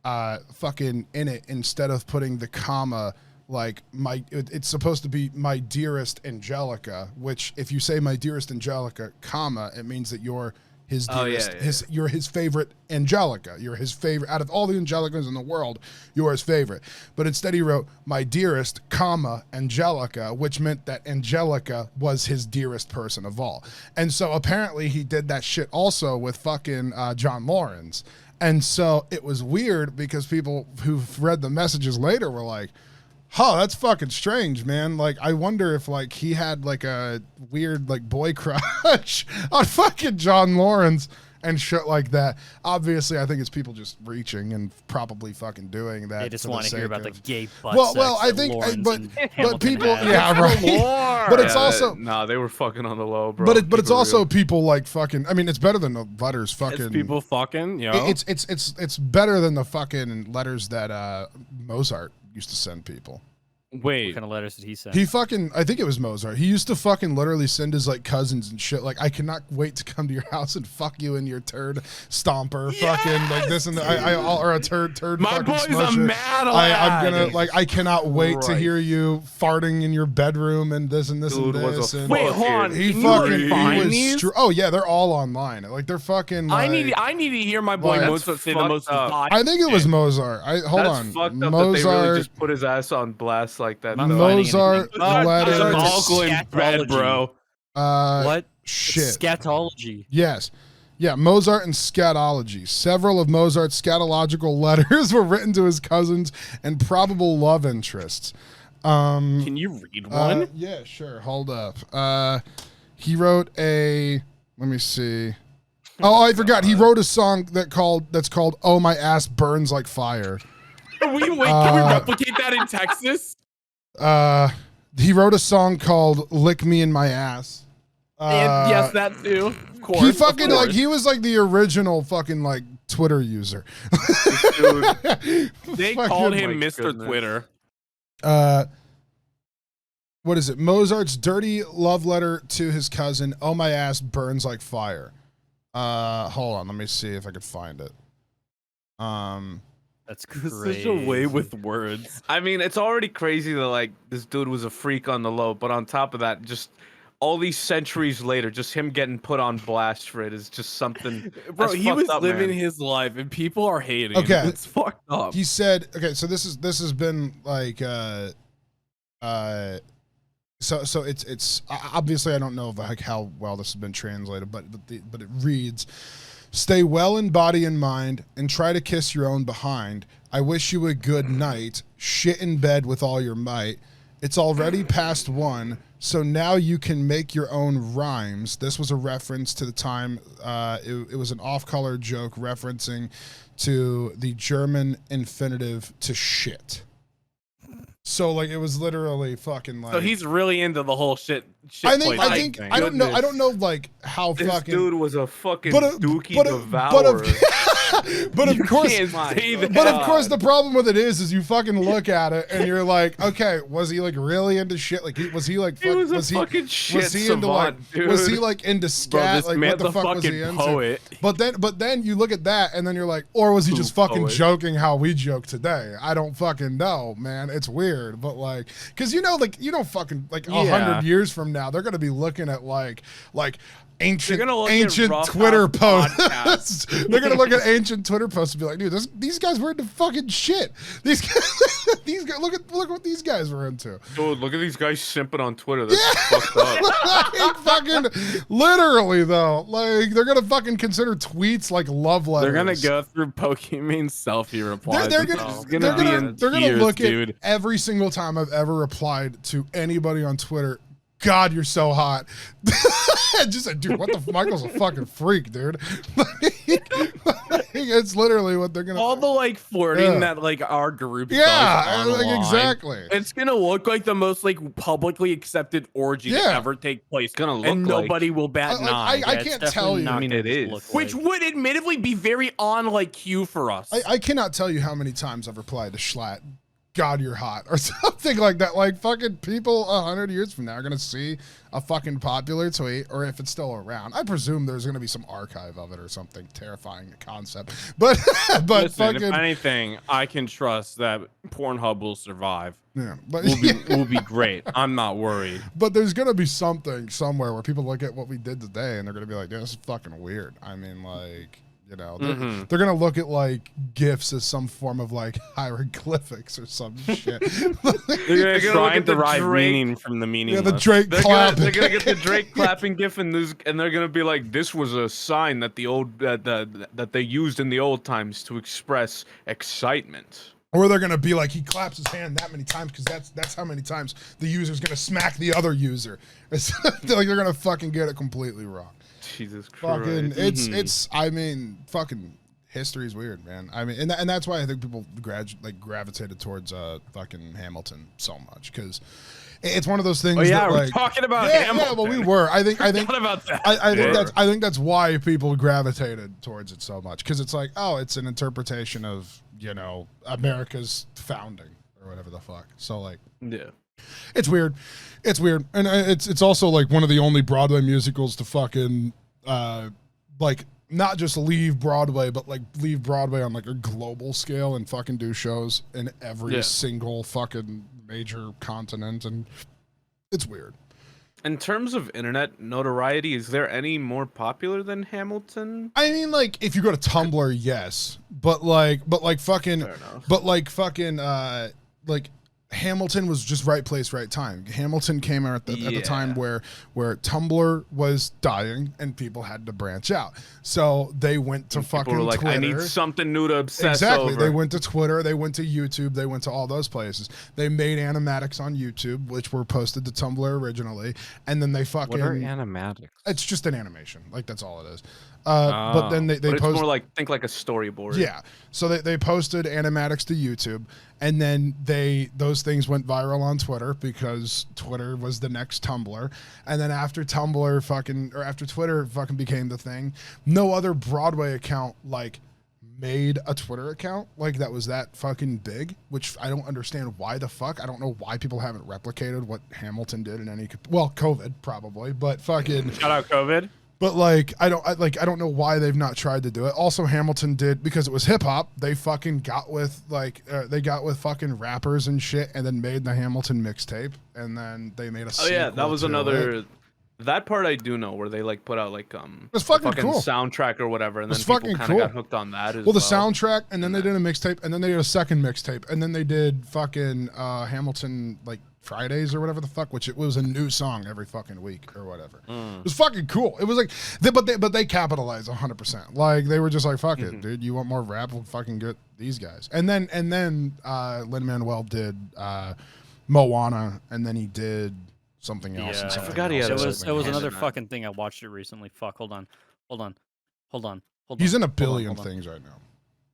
fucking in it, instead of putting the comma, like it's supposed to be my dearest Angelica, which if you say my dearest Angelica, comma, it means that you're his dearest, you're his favorite Angelica. You're his favorite out of all the Angelicas in the world. You're his favorite. But instead, he wrote my dearest, comma Angelica, which meant that Angelica was his dearest person of all. And so apparently, he did that shit also with fucking John Lawrence. And so it was weird because people who've read the messages later were like, "Oh, that's fucking strange, man. Like, I wonder if, like, he had, like, a weird, like, boy crush on fucking John Lawrence and shit like that." Obviously, I think it's people just reaching and probably fucking doing that. They just want to hear about the gay butt well, I think, but people, yeah, right. But it's also nah, they were fucking on the low, bro. But it's also people like fucking. I mean, it's better than the letters fucking. It's people fucking, you know. It's better than the fucking letters that Mozart used to send people. Wait, what kind of letters did he send? He fucking, I think it was Mozart. He used to fucking literally send his like cousins and shit. Like, I cannot wait to come to your house and fuck you in your turd stomper, fucking like this and that. Or a turd. My boy's smusher. A mad lad. I'm gonna like, I cannot wait to hear you farting in your bedroom and this and this and this. Wait, hold on. He was. Oh yeah, they're all online. Like they're fucking. Like, I need to hear my boy Mozart say the most. I think it was Mozart. Hold on. Fucked up that they really just put his ass on blast like that. Mozart letters. Alkaline bread, bro. What? Shit. Scatology. Yes. Yeah, Mozart and scatology. Several of Mozart's scatological letters were written to his cousins and probable love interests. Can you read one? Yeah, sure. Hold up. He wrote a. Let me see. Oh, I forgot. He wrote a song that's called "Oh My Ass Burns Like Fire." Can we replicate that in Texas? He wrote a song called "Lick Me in My Ass." Yes, that too. Of course. He fucking like he was like the original fucking like Twitter user. They called him Mr. Twitter. What is it? Mozart's dirty love letter to his cousin. "Oh My Ass Burns Like Fire." Hold on, let me see if I could find it. That's crazy. Such a way with words. I mean, it's already crazy that like this dude was a freak on the low, but on top of that, just all these centuries later, just him getting put on blast for it is just something. Bro, he was living his life, and people are hating. Okay, it's fucked up. He said, "Okay, so this has been like, so it's obviously I don't know like how well this has been translated, but it reads." "Stay well in body and mind, and try to kiss your own behind. I wish you a good night. Shit in bed with all your might. It's already past 1, so now you can make your own rhymes." This was a reference to the time, it was an off-color joke referencing to the German infinitive to shit. So, like, it was literally fucking like... So he's really into the whole shit shit. I think I don't know like how this fucking dude was a fucking dookie devourer. But of course, the problem with it is you fucking look at it and you're like, okay, was he like really into shit? Like, was he like, was he into like, was he like into scat? Bro, like, what the fuck was he into? Poet. But then you look at that and then you're like, or was he just fucking joking how we joke today? I don't fucking know, man. It's weird, but like, cause fucking like 100 years from now, they're gonna be looking at like ancient Twitter posts. They're gonna look at ancient Twitter posts and be like, dude, these guys were into fucking shit. These guys, look what these guys were into. Dude, look at these guys simping on Twitter. That's fucked up. Like, fucking literally though, like they're gonna fucking consider tweets like love letters. They're gonna go through Pokemon selfie replies. They're gonna look at every single time I've ever replied to anybody on Twitter. God, you're so hot. Just like, dude, what the Michael's a fucking freak, dude. It's literally what they're gonna. All the like flirting that like our group. Yeah, like, exactly. It's gonna look like the most like publicly accepted orgy to ever take place. It's gonna look and like nobody will bat an eye. I can't tell you. I mean, it is. Which would admittedly be very on like cue for us. I cannot tell you how many times I've replied to Schlatt. God, you're hot, or something like that. Like fucking people 100 years from now are gonna see a fucking popular tweet, or if it's still around, I presume there's gonna be some archive of it or something. Terrifying concept, but Listen, fucking. If anything, I can trust that Pornhub will survive. Yeah, but will be great. I'm not worried. But there's gonna be something somewhere where people look at what we did today and they're gonna be like, "Yeah, this is fucking weird." I mean, like. You know, they're gonna look at like GIFs as some form of like hieroglyphics or some shit. They're gonna try and derive meaning from the meaning. Yeah, the Drake clap. They're gonna get the Drake clapping GIF and they're gonna be like, "This was a sign that that they used in the old times to express excitement." Or they're gonna be like, he claps his hand that many times because that's how many times the user's gonna smack the other user. It's like they're gonna fucking get it completely wrong. Jesus Christ. Fucking, it's. I mean, fucking history is weird, man. I mean, and that's why I think people gravitated towards fucking Hamilton so much because it's one of those things. Oh yeah, that, we're like, talking about Hamilton. Yeah, well, we were. I think about that. I think that's why people gravitated towards it so much because it's like, oh, it's an interpretation of America's founding or whatever the fuck. So like, yeah. It's weird. It's weird. And it's also like one of the only Broadway musicals to fucking like not just leave Broadway, but like leave Broadway on like a global scale and fucking do shows in every single fucking major continent. And it's weird. In terms of internet notoriety, is there any more popular than Hamilton? I mean, like if you go to Tumblr, yes, but Hamilton was just right place, right time. Hamilton came out at the time where Tumblr was dying and people had to branch out. So they went to fucking were like, Twitter. I need something new to obsess over. They went to Twitter. They went to YouTube. They went to all those places. They made animatics on YouTube, which were posted to Tumblr originally. And then they fucking... What are animatics? It's just an animation. Like, that's all it is. But then they it's more like, think like a storyboard. Yeah. So they posted animatics to YouTube, and then those things went viral on Twitter because Twitter was the next Tumblr. And then after Twitter fucking became the thing, no other Broadway account like made a Twitter account like that was that fucking big, which I don't understand why the fuck. I don't know why people haven't replicated what Hamilton did in COVID probably, but fucking shout out COVID. But like I don't know why they've not tried to do it. Also, Hamilton did because it was hip hop. They fucking got with fucking rappers and shit, and then made the Hamilton mixtape, and then they made a. Oh yeah, that was another. That part I do know where they like put out like it was fucking cool soundtrack or whatever, and then people kind of got hooked on that as well. The soundtrack, and then they did a mixtape, and then they did a second mixtape, and then they did fucking Hamilton like Fridays or whatever the fuck, which it was a new song every fucking week or whatever. It was fucking cool. It was like, but they capitalized 100%. Like they were just like, fuck it, dude. You want more rap? We'll fucking get these guys. And then Lin-Manuel did Moana, and then he did something else. Yeah, I forgot he had. It was another fucking thing. I watched it recently. Fuck. Hold on. He's in a billion things right now.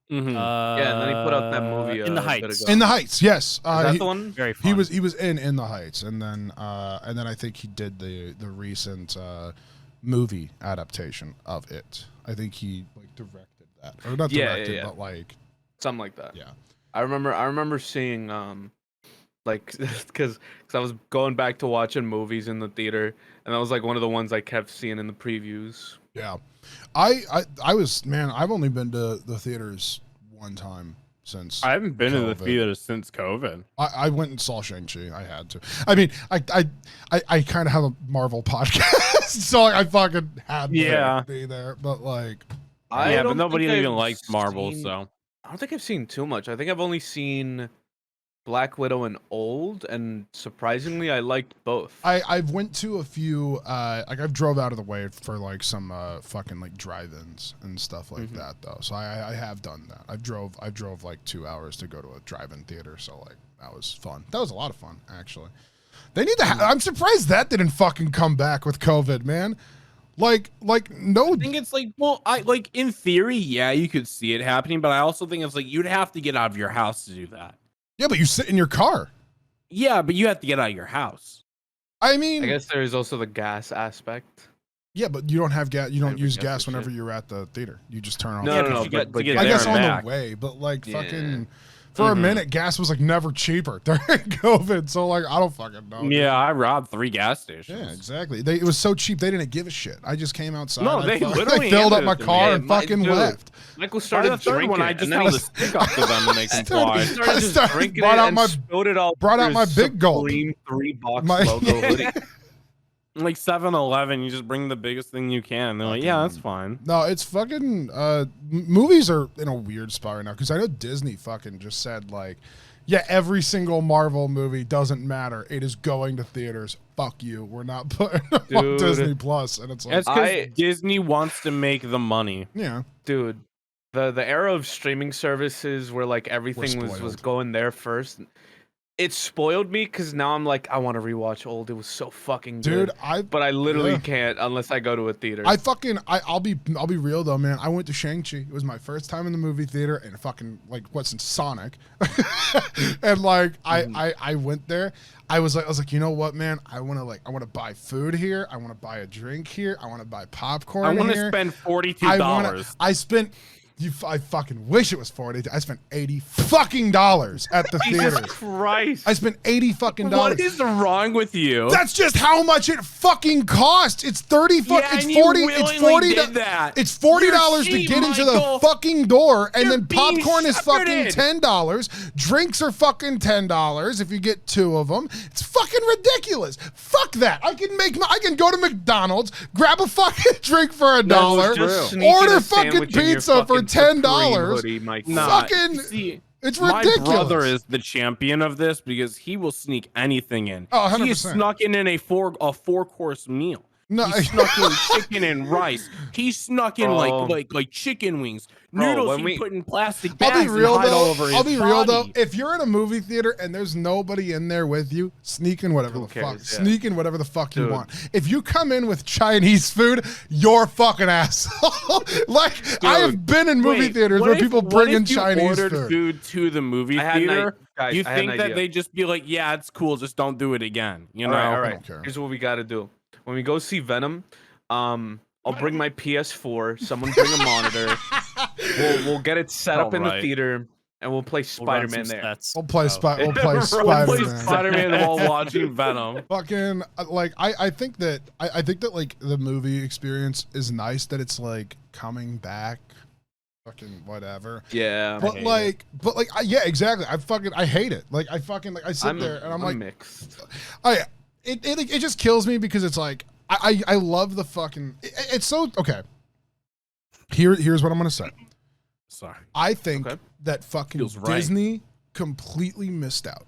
Yeah, and then he put out that movie In the Heights. In the Heights, yes. Is that the one? Very fun. He was in the Heights, and then I think he did the recent movie adaptation of it. I think he like directed that, or not directed, but like something like that. Yeah, I remember seeing like because I was going back to watching movies in the theater, and that was like one of the ones I kept seeing in the previews. Yeah, I was, man, I've only been to the theaters one time since I haven't been COVID. to the theaters since COVID. I went and saw Shang-Chi. I had to. I mean, I kind of have a Marvel podcast, so I fucking had to be there. But like, but nobody even likes Marvel, so I don't think I've seen too much. I think I've only seen Black Widow and Old, and surprisingly, I liked both. I've went to a few, like I've drove out of the way for like some fucking like drive-ins and stuff like that though. So I have done that. I drove like 2 hours to go to a drive-in theater. So like that was fun. That was a lot of fun actually. They need to. I'm surprised that didn't fucking come back with COVID, man. Like no. I think it's like, well, I like in theory, yeah, you could see it happening, but I also think it's like you'd have to get out of your house to do that. Yeah, but you sit in your car. Yeah, but you have to get out of your house. I mean, I guess there is also the gas aspect. Yeah, but you don't have gas. You don't use gas whenever you're at the theater. You just turn off. No. But I guess on the way, but like fucking for a minute, gas was like never cheaper during COVID. So like, I don't fucking know. Yeah, I robbed 3 gas stations. Yeah, exactly. It was so cheap they didn't give a shit. I just came outside. No, they literally filled up my car and fucking left. Michael started drinking when I just held a stick up to them and they complied. Started just drinking it and spilled it all. Brought out my big gulp. $3 logo hoodie. Like 7-Eleven, you just bring the biggest thing you can. And they're like, yeah, that's fine. No, it's fucking movies are in a weird spot right now because I know Disney fucking just said like, yeah, every single Marvel movie doesn't matter. It is going to theaters. Fuck you. We're not putting on Disney Plus, and it's like that's because Disney wants to make the money. Yeah, dude. The era of streaming services where like everything was going there first. It spoiled me because now I'm like, I want to rewatch Old. It was so fucking good. Dude, but I literally can't unless I go to a theater. I'll be real though, man. I went to Shang-Chi. It was my first time in the movie theater, and fucking like since Sonic, and like I went there. I was like, you know what, man? I want to buy food here. I want to buy a drink here. I want to buy popcorn. I want to spend $42. I fucking wish it was 40. I spent $80 fucking at the theater. Jesus Christ! I spent $80 fucking. What is wrong with you? That's just how much it fucking costs. It's 30 it's 40. It's $40 to get into the fucking door, and then popcorn is fucking $10. Drinks are fucking $10 if you get 2 of them. It's fucking ridiculous. Fuck that. I can go to McDonald's, grab a fucking drink for $1, order fucking pizza for $10. Fucking, it's ridiculous. My brother is the champion of this because he will sneak anything in. Oh, 100%. He snuck in a 4-course meal. No, he snuck in chicken and rice. He snuck in like chicken wings, noodles. He put in plastic bags. I'll be real real though. If you're in a movie theater and there's nobody in there with you, sneak in whatever the fuck you want. If you come in with Chinese food, you're a fucking asshole. Like, dude, I have been in movie theaters where people bring in Chinese food to the movie theater. You think that they just be like, yeah, it's cool, just don't do it again. You know? All right. Here's what we got to do. When we go see Venom, I'll bring my PS4. Someone bring a monitor. We'll get it set up in the theater, and we'll play Spider-Man there. We'll play Spider-Man. Spider-Man while watching Venom. Fucking like I think that like the movie experience is nice that it's like coming back. Fucking whatever. Yeah. But yeah, exactly. I hate it. Like I sit there and I'm like mixed. It just kills me because it's like I love the fucking it's so okay. Here's what I'm gonna say. Sorry. I think that fucking Disney completely missed out.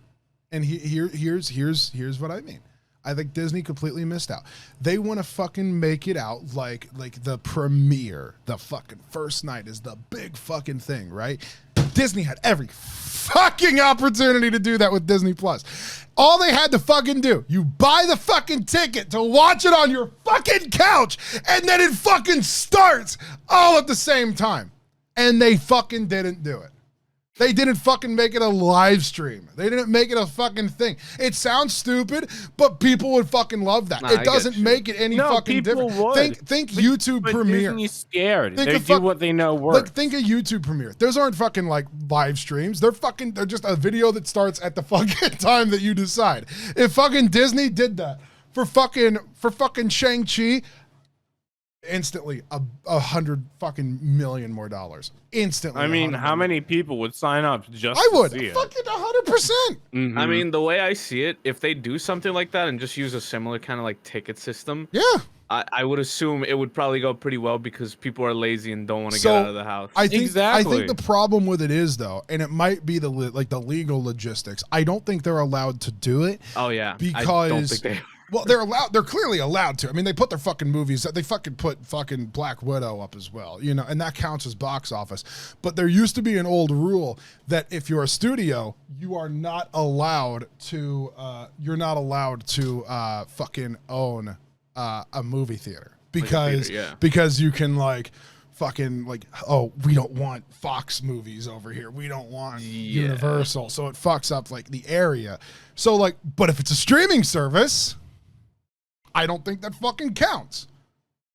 And here's what I mean. I think Disney completely missed out. They want to fucking make it out like the premiere, the fucking first night is the big fucking thing, right? Disney had every fucking opportunity to do that with Disney Plus. All they had to fucking do, you buy the fucking ticket to watch it on your fucking couch, and then it fucking starts all at the same time. And they fucking didn't do it. They didn't fucking make it a live stream. They didn't make it a fucking thing. It sounds stupid, but people would fucking love that. It doesn't make it any fucking different. Would. Think YouTube Premiere. Disney's scared. They do what they know works. Like, think of YouTube Premiere. Those aren't fucking like live streams. They're just a video that starts at the fucking time that you decide. If fucking Disney did that for fucking Shang-Chi, instantly $100 fucking million more dollars. Instantly. I mean, how many people would sign up just to see it? Fucking 100%. I mean, the way I see it, if they do something like that and just use a similar kind of like ticket system, I would assume it would probably go pretty well because people are lazy and don't want to get out of the house. I think the problem with it is though, and it might be the legal logistics. I don't think they're allowed to do it. Oh yeah, because I don't think they. Well, they're allowed. They're clearly allowed to. I mean, they put their fucking movies. They fucking put fucking Black Widow up as well, you know, and that counts as box office. But there used to be an old rule that if you're a studio, you are not allowed to. You're not allowed to fucking own a movie theater because you can like. Fucking like, oh, we don't want Fox movies over here. We don't want Universal. So it fucks up like the area. So like, but if it's a streaming service, I don't think that fucking counts.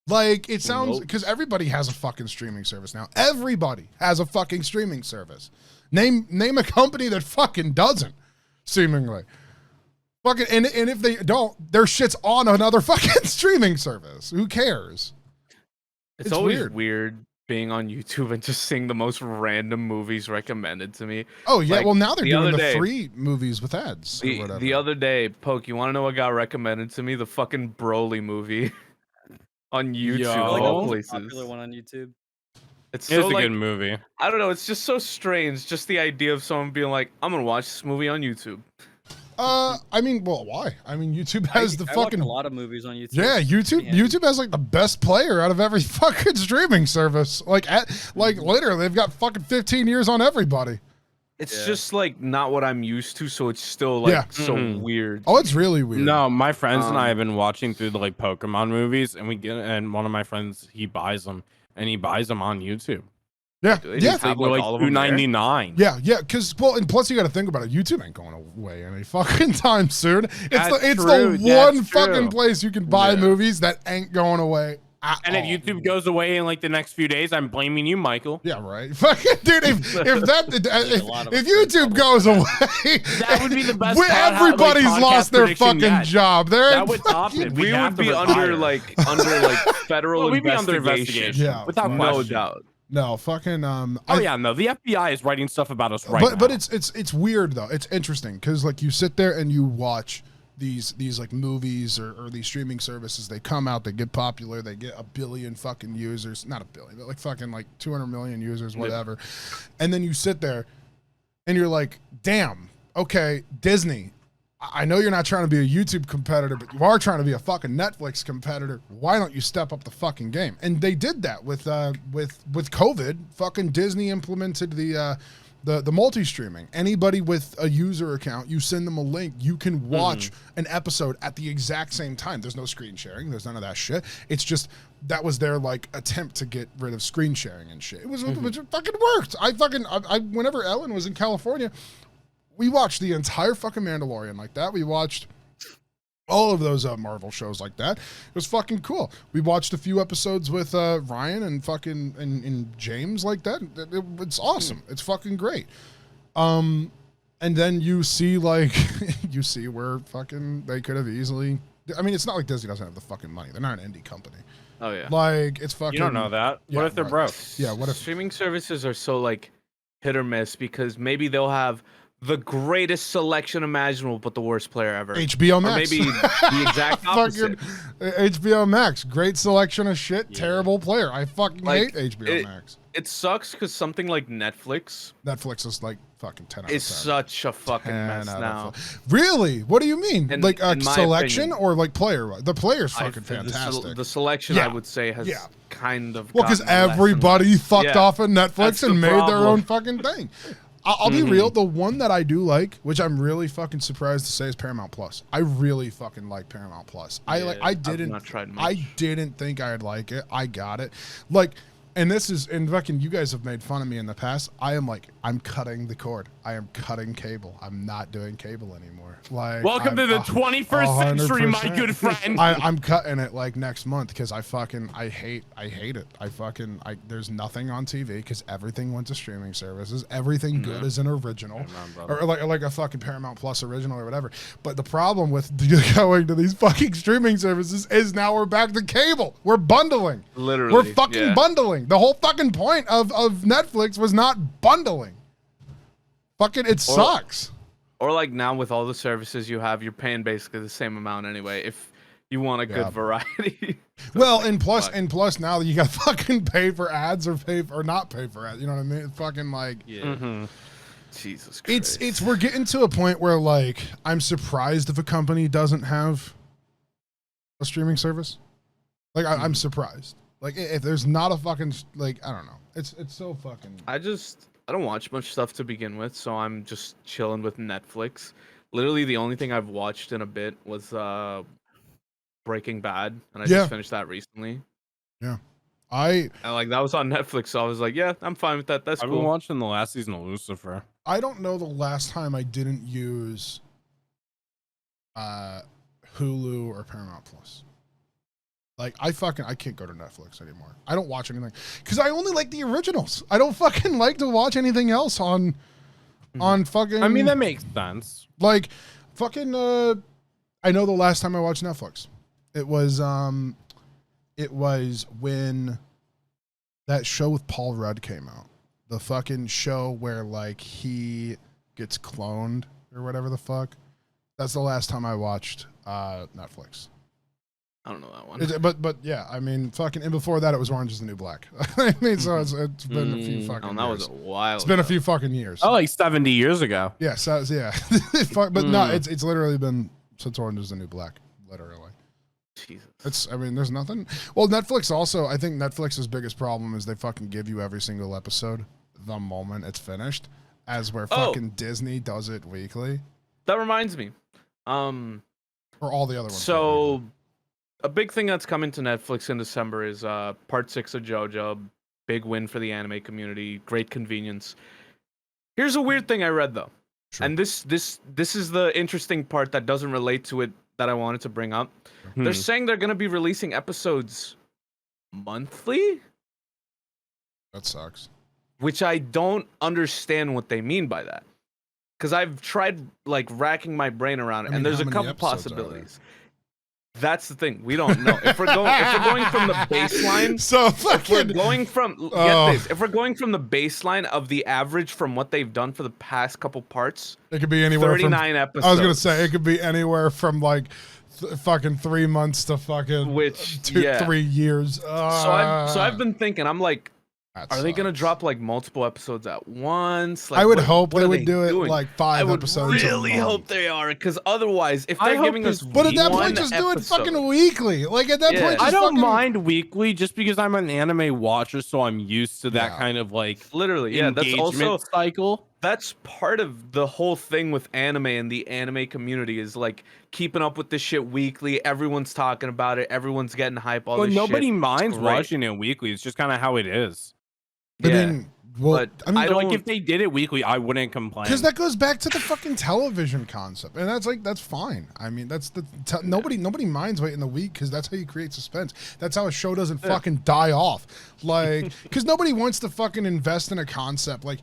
Like it sounds, because everybody has a fucking streaming service now. Everybody has a fucking streaming service. Name a company that fucking doesn't, seemingly. Fucking, and if they don't, their shit's on another fucking streaming service. Who cares? It's always weird being on YouTube and just seeing the most random movies recommended to me. Oh, yeah. Like, well, now they're doing the free movies with ads. The other day, Poke, you want to know what got recommended to me? The fucking Broly movie on YouTube. All places. Popular one on YouTube. It's a good movie. I don't know. It's just so strange. Just the idea of someone being like, I'm going to watch this movie on YouTube. I mean, well, why? I mean, YouTube has I watch a lot of movies on YouTube. Yeah, YouTube has like the best player out of every fucking streaming service. Like literally, they've got fucking 15 years on everybody. It's just like not what I'm used to, so it's still like so weird. Oh, it's really weird. No, my friends and I have been watching through the like Pokemon movies, and one of my friends he buys them on YouTube. Yeah, like $2.99. Yeah, because and plus you got to think about it. YouTube ain't going away any fucking time soon. It's the one fucking place you can buy movies that ain't going away. And if YouTube goes away in like the next few days, I'm blaming you, Michael. Yeah, right. Fucking dude, if YouTube goes away, that would be the best. Everybody's lost their fucking job. That would top it. We would be under federal investigation. Yeah, without no doubt. No, fucking the FBI is writing stuff about us right now. But it's weird though. It's interesting because like you sit there and you watch these like movies or these streaming services. They come out, they get popular, they get 1 billion fucking users, not 1 billion, but like fucking like 200 million users, whatever. And then you sit there and you're like, damn, okay, Disney, I know you're not trying to be a YouTube competitor, but you are trying to be a fucking Netflix competitor. Why don't you step up the fucking game? And they did that with COVID. Fucking Disney implemented the multi-streaming. Anybody with a user account, you send them a link, you can watch an episode at the exact same time. There's no screen sharing. There's none of that shit. It's just that was their like attempt to get rid of screen sharing and shit. It fucking worked. I whenever Ellen was in California, we watched the entire fucking Mandalorian like that. We watched all of those Marvel shows like that. It was fucking cool. We watched a few episodes with Ryan and fucking and James like that. It's awesome. It's fucking great. And then you see like where fucking they could have easily. I mean, it's not like Disney doesn't have the fucking money. They're not an indie company. Oh yeah. Like it's fucking. You don't know that. What if they're broke? Yeah. What if streaming services are so like hit or miss because maybe they'll have the greatest selection imaginable, but the worst player ever. HBO Max. Or maybe the exact opposite. HBO Max. Great selection of shit. Yeah. Terrible player. I fucking hate HBO Max. It sucks because something like Netflix is like fucking 10 out of 10. It's such a fucking mess now. Really? What do you mean? Like selection opinion, or like player? The player's fucking fantastic. The selection, I would say, has kind of. Well, because everybody fucked off of Netflix and made their own fucking thing. I'll be real. The one that I do like, which I'm really fucking surprised to say, is Paramount Plus. I really fucking like Paramount Plus. I didn't think I'd like it. I got it. Like And this is, and fucking, you guys have made fun of me in the past. I'm cutting the cord. I am cutting cable. I'm not doing cable anymore. Like, welcome to the 21st century, my good friend. I'm cutting it like next month because I hate it. There's nothing on TV because everything went to streaming services. Everything good is an original, or like a fucking Paramount Plus original or whatever. But the problem with going to these fucking streaming services is now we're back to cable. We're bundling. Literally, we're fucking bundling. The whole fucking point of Netflix was not bundling. Fucking, it sucks. Or like now with all the services you have, you're paying basically the same amount anyway. If you want a good variety. Well, and plus now you got fucking pay for ads or not pay for ads. You know what I mean? It's fucking like, Jesus Christ. We're getting to a point where like I'm surprised if a company doesn't have a streaming service. Like I'm surprised. Like if there's not a fucking like, I don't know. It's so fucking. I don't watch much stuff to begin with, so I'm just chilling with Netflix. Literally the only thing I've watched in a bit was Breaking Bad, and I just finished that recently. Yeah. And like that was on Netflix, so I was like, yeah, I'm fine with that. That's cool. I've been watching the last season of Lucifer. I don't know the last time I didn't use Hulu or Paramount Plus. Like I can't go to Netflix anymore. I don't watch anything because I only like the originals. I don't fucking like to watch anything else on fucking. I mean, that makes sense. Like fucking. I know the last time I watched Netflix, it was when that show with Paul Rudd came out. The fucking show where like he gets cloned or whatever the fuck. That's the last time I watched Netflix. I don't know that one. But yeah, I mean, fucking, and before that, it was Orange Is the New Black. I mean, so it's been a few fucking. That years. was a while. It's been a few fucking years. Oh, like 70 years ago. Yeah, so, yeah. But no, it's literally been since Orange Is the New Black, literally. Jesus. I mean, there's nothing. Well, Netflix also, I think Netflix's biggest problem is they fucking give you every single episode the moment it's finished, as where fucking Disney does it weekly. That reminds me. Or all the other ones. So. A big thing that's coming to Netflix in December is Part 6 of JoJo. Big win for the anime community. Great convenience. Here's a weird thing I read though, and this is the interesting part that doesn't relate to it that I wanted to bring up. They're saying they're going to be releasing episodes monthly. That sucks. Which I don't understand what they mean by that, because I've tried like racking my brain around it, and there's a couple possibilities. That's the thing. We don't know. If we're going from the baseline, if we're going from the baseline of the average from what they've done for the past couple parts, it could be anywhere 39 episodes. I was gonna say it could be anywhere from like fucking 3 months to fucking 3 years. So I've been thinking. I'm like, are they gonna drop like multiple episodes at once? Like, I would hope they would do it like 5 episodes. I really hope they are, because otherwise, if they're giving us, but at that point, just do it fucking weekly. Like at that point, I don't mind weekly, just because I'm an anime watcher, so I'm used to that kind of like literally engagement that's also cycle. That's part of the whole thing with anime and the anime community is like keeping up with this shit weekly. Everyone's talking about it. Everyone's getting hype. Nobody minds watching it weekly. It's just kind of how it is. But I don't, like if they did it weekly, I wouldn't complain. Because that goes back to the fucking television concept, and that's fine. I mean, nobody minds waiting the week because that's how you create suspense. That's how a show doesn't fucking die off. Like, because nobody wants to fucking invest in a concept. Like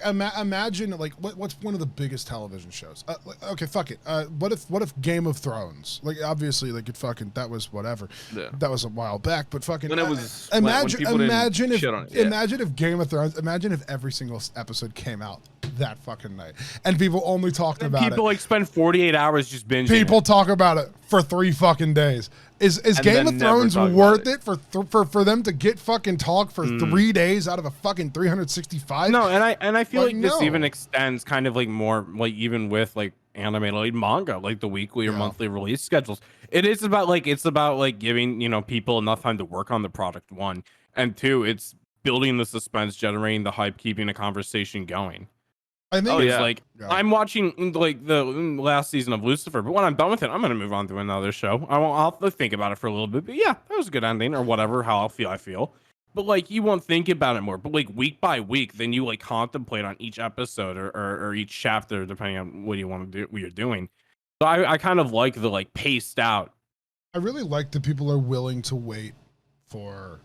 imagine like what's one of the biggest television shows? Okay, fuck it. What if Game of Thrones? Like, obviously, like it fucking that was whatever. Yeah. That was a while back, but fucking when it was imagine if Game of Thrones. Imagine if every single episode came out that fucking night and people only talked about it. People like spend 48 hours just binging. People talk about it for 3 fucking days. Is Game of Thrones worth it for them to get fucking talk for 3 days out of a fucking 365? No, and I feel like this even extends kind of like more like even with like anime like manga, like the weekly or monthly release schedules. It's about giving people enough time to work on the product, 1, and 2, it's building the suspense, generating the hype, keeping a conversation going. I think I'm watching like the last season of Lucifer, but when I'm done with it, I'm gonna move on to another show. I'll think about it for a little bit, but yeah, that was a good ending or whatever. How I feel. but like you won't think about it more. But like week by week, then you like contemplate on each episode or each chapter, depending on what you want to do, what you're doing. So I kind of like the like paced out. I really like that people are willing to wait for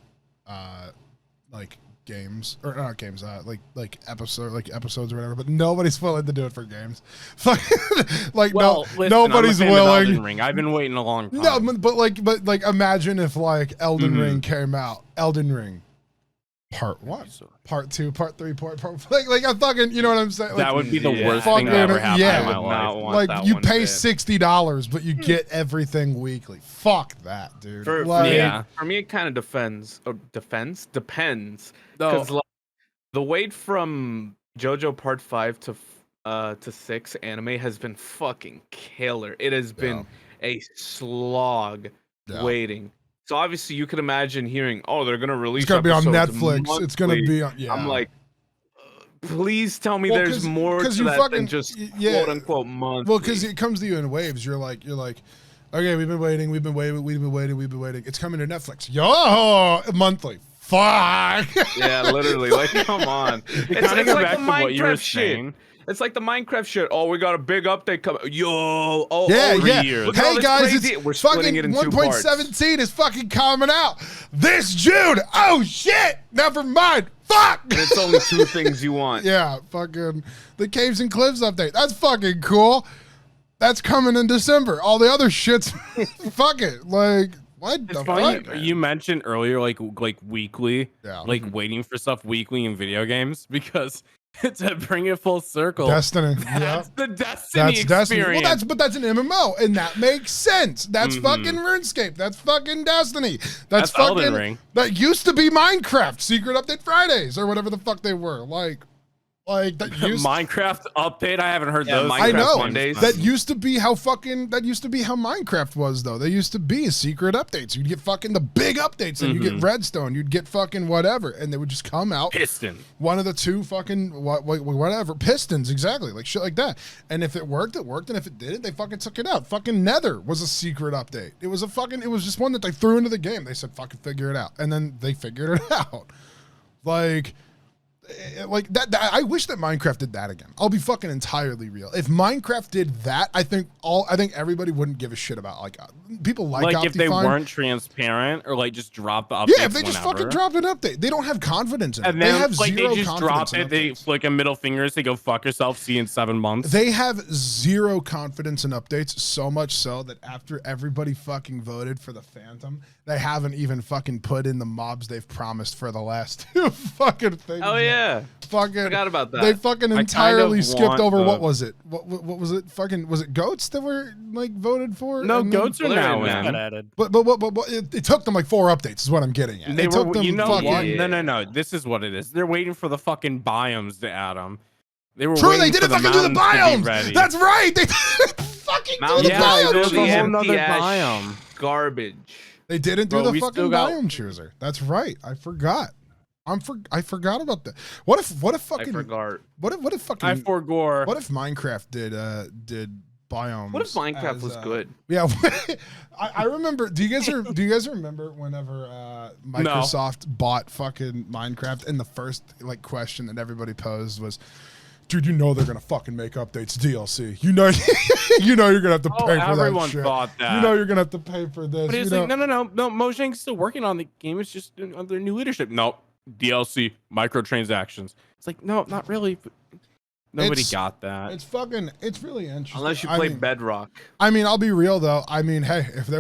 like games or not games like episodes or whatever, but nobody's willing to do it for games. Like nobody's willing. Elden Ring. I've been waiting a long time. No, but like imagine if like Elden Ring came out. Elden Ring Part 1, Part 2, Part 3, Part 4. Like I'm fucking, you know what I'm saying? Like, that would be the worst thing that ever happened in my life. Like you pay $60, but you get everything weekly. Fuck that, dude. For me, it kind of depends. Because like, the wait from JoJo Part 5 to 6 anime has been fucking killer. It has been a slog waiting. So obviously you could imagine hearing, oh, they're gonna release. It's gonna be on Netflix. Monthly. It's gonna be on. Yeah. I'm like, please tell me there's more to that than just quote unquote monthly. Well, because it comes to you in waves. You're like, okay, we've been waiting. It's coming to Netflix. Yo, monthly. Fuck. Yeah, literally. Like, come on. It's like the Minecraft shit. It's like the Minecraft shit. Oh, we got a big update coming. Yo. Yeah. Years. Hey guys, we're splitting it in 1.17 is fucking coming out this June. Oh shit. Never mind. Fuck. And it's only 2 things you want. Yeah, fucking the Caves and Cliffs update. That's fucking cool. That's coming in December. All the other shits, fuck it. Like, what the fuck? You mentioned earlier, like weekly, like waiting for stuff weekly in video games because to bring it full circle. Destiny. That's the Destiny experience. Well, but that's an MMO, and that makes sense. That's fucking RuneScape. That's fucking Destiny. That's fucking Elden Ring. That used to be Minecraft Secret Update Fridays or whatever the fuck they were. Like that used Minecraft update. I haven't heard those. I know. Mondays. That used to be how Minecraft was though. They used to be secret updates. You'd get fucking the big updates, and you get Redstone. You'd get fucking whatever, and they would just come out. Piston. One of the 2 fucking whatever pistons, exactly, like shit like that. And if it worked, it worked, and if it didn't, they fucking took it out. Fucking Nether was a secret update. It was just one that they threw into the game. They said fucking figure it out, and then they figured it out. Like that I wish that Minecraft did that again. I'll be fucking entirely real. If Minecraft did that, I think everybody wouldn't give a shit about like people like if they weren't transparent or like just drop the update. Yeah, if they just fucking drop an update, they don't have confidence in it. And then they have like zero they just drop it, they flick a middle fingers, they go fuck yourself. See you in 7 months. They have zero confidence in updates, so much so that after everybody fucking voted for the Phantom, they haven't even fucking put in the mobs they've promised for the last 2 fucking things. Oh yeah. Fucking forgot about that. They fucking entirely skipped over what was it? What was it? Fucking was it goats that were like voted for? No, goats are now added. But it took them like 4 updates is what I'm getting at. They took were, them you know fucking, what? No. This is what it is. They're waiting for the fucking biomes to add them. They were true. They didn't fucking do the biomes. That's right. They didn't fucking do the biomes. There's a whole nother biome. Garbage. They didn't do the fucking biome chooser. That's right. I forgot. I forgot about that. What if fucking I forgot. What if fucking I forgot. What if Minecraft did biomes? What if Minecraft was good? Yeah, I remember. Do you guys remember whenever Microsoft bought fucking Minecraft, and the first like question that everybody posed was, dude, you know they're gonna fucking make updates DLC. You know you're gonna have to pay for that shit. Everyone thought that. You know you're gonna have to pay for this. But it's like, no. Mojang's still working on the game. It's just under new leadership. No, DLC, microtransactions. It's like, no, not really. Nobody got that. It's really interesting. Unless you play Bedrock. I mean, I'll be real though. I mean, hey, if it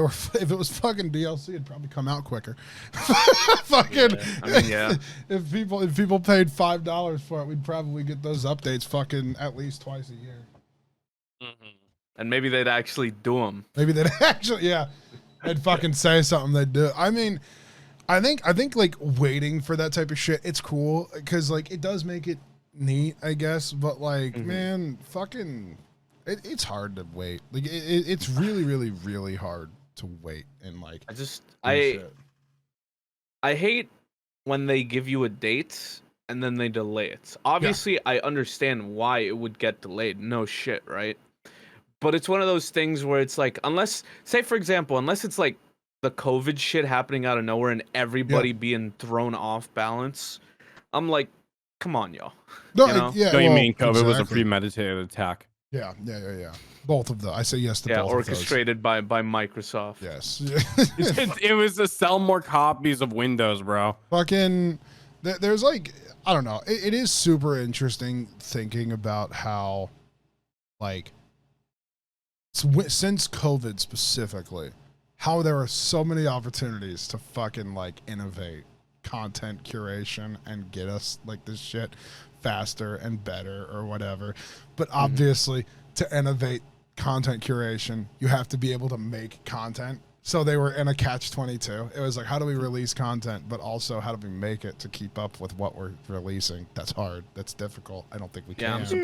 was fucking DLC, it'd probably come out quicker. Fucking. Yeah. I mean, yeah. If people paid $5 for it, we'd probably get those updates fucking at least twice a year. Mm-hmm. And maybe they'd actually do them. Maybe they'd actually, yeah. They'd fucking say something. They'd do it. I mean, I think like waiting for that type of shit, it's cool because like it does make it neat, I guess, but like man, fucking it's hard to wait. Like it's really really really hard to wait, and like I hate when they give you a date and then they delay it. Obviously I understand why it would get delayed, no shit, right? But it's one of those things where it's like, unless, say for example, unless it's like the COVID shit happening out of nowhere and everybody being thrown off balance. I'm like, come on, y'all. No, you know? Don't you mean COVID was a premeditated attack? Yeah. Both of them. I say yes to both of those. Orchestrated by Microsoft. Yes. It was to sell more copies of Windows, bro. Fucking, there's like, I don't know. It is super interesting thinking about how, like, since COVID specifically, how there are so many opportunities to fucking like innovate content curation and get us like this shit faster and better or whatever. But obviously to innovate content curation, you have to be able to make content. So they were in a catch-22. It was like, how do we release content, but also how do we make it to keep up with what we're releasing? That's hard. That's difficult. I don't think we can. Yeah,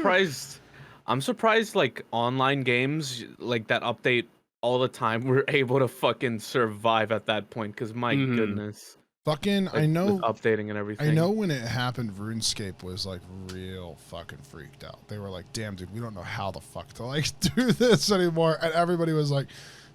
I'm surprised like online games like that update all the time were able to fucking survive at that point, because my goodness. Fucking, like, I know, updating and everything. I know when it happened, RuneScape was like real fucking freaked out. They were like, damn, dude, we don't know how the fuck to like do this anymore. And everybody was like,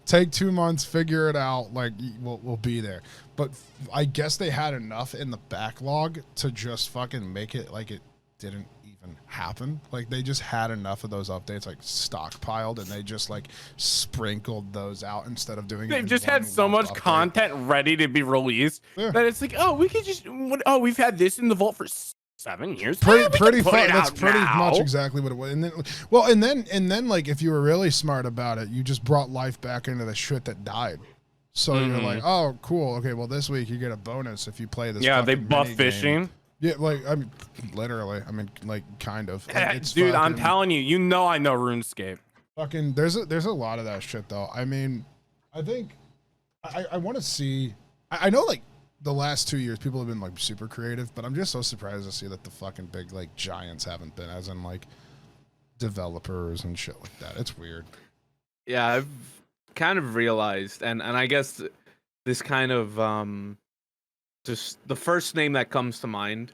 take 2 months, figure it out. Like, we'll be there. But I guess they had enough in the backlog to just fucking make it like it didn't even happen. Like, they just had enough of those updates like stockpiled, and they just like sprinkled those out instead of doing. They've just had so much content ready to be released that it's like, oh, we could just, we've had this in the vault for 7 years. Pretty fun. That's pretty much exactly what it was. And then, well, and then like if you were really smart about it, you just brought life back into the shit that died. So you're like, oh, cool. Okay, well, this week you get a bonus if you play this. Yeah, they buff fishing. Yeah, like, I mean, literally. I mean, like, kind of. Like, it's dude, I'm telling you, I know RuneScape. Fucking, there's a lot of that shit, though. I mean, I think, I want to see, I know, like, the last 2 years, people have been, like, super creative, but I'm just so surprised to see that the fucking big, like, giants haven't been, as in, like, developers and shit like that. It's weird. Yeah, I've kind of realized, and I guess this kind of, just the first name that comes to mind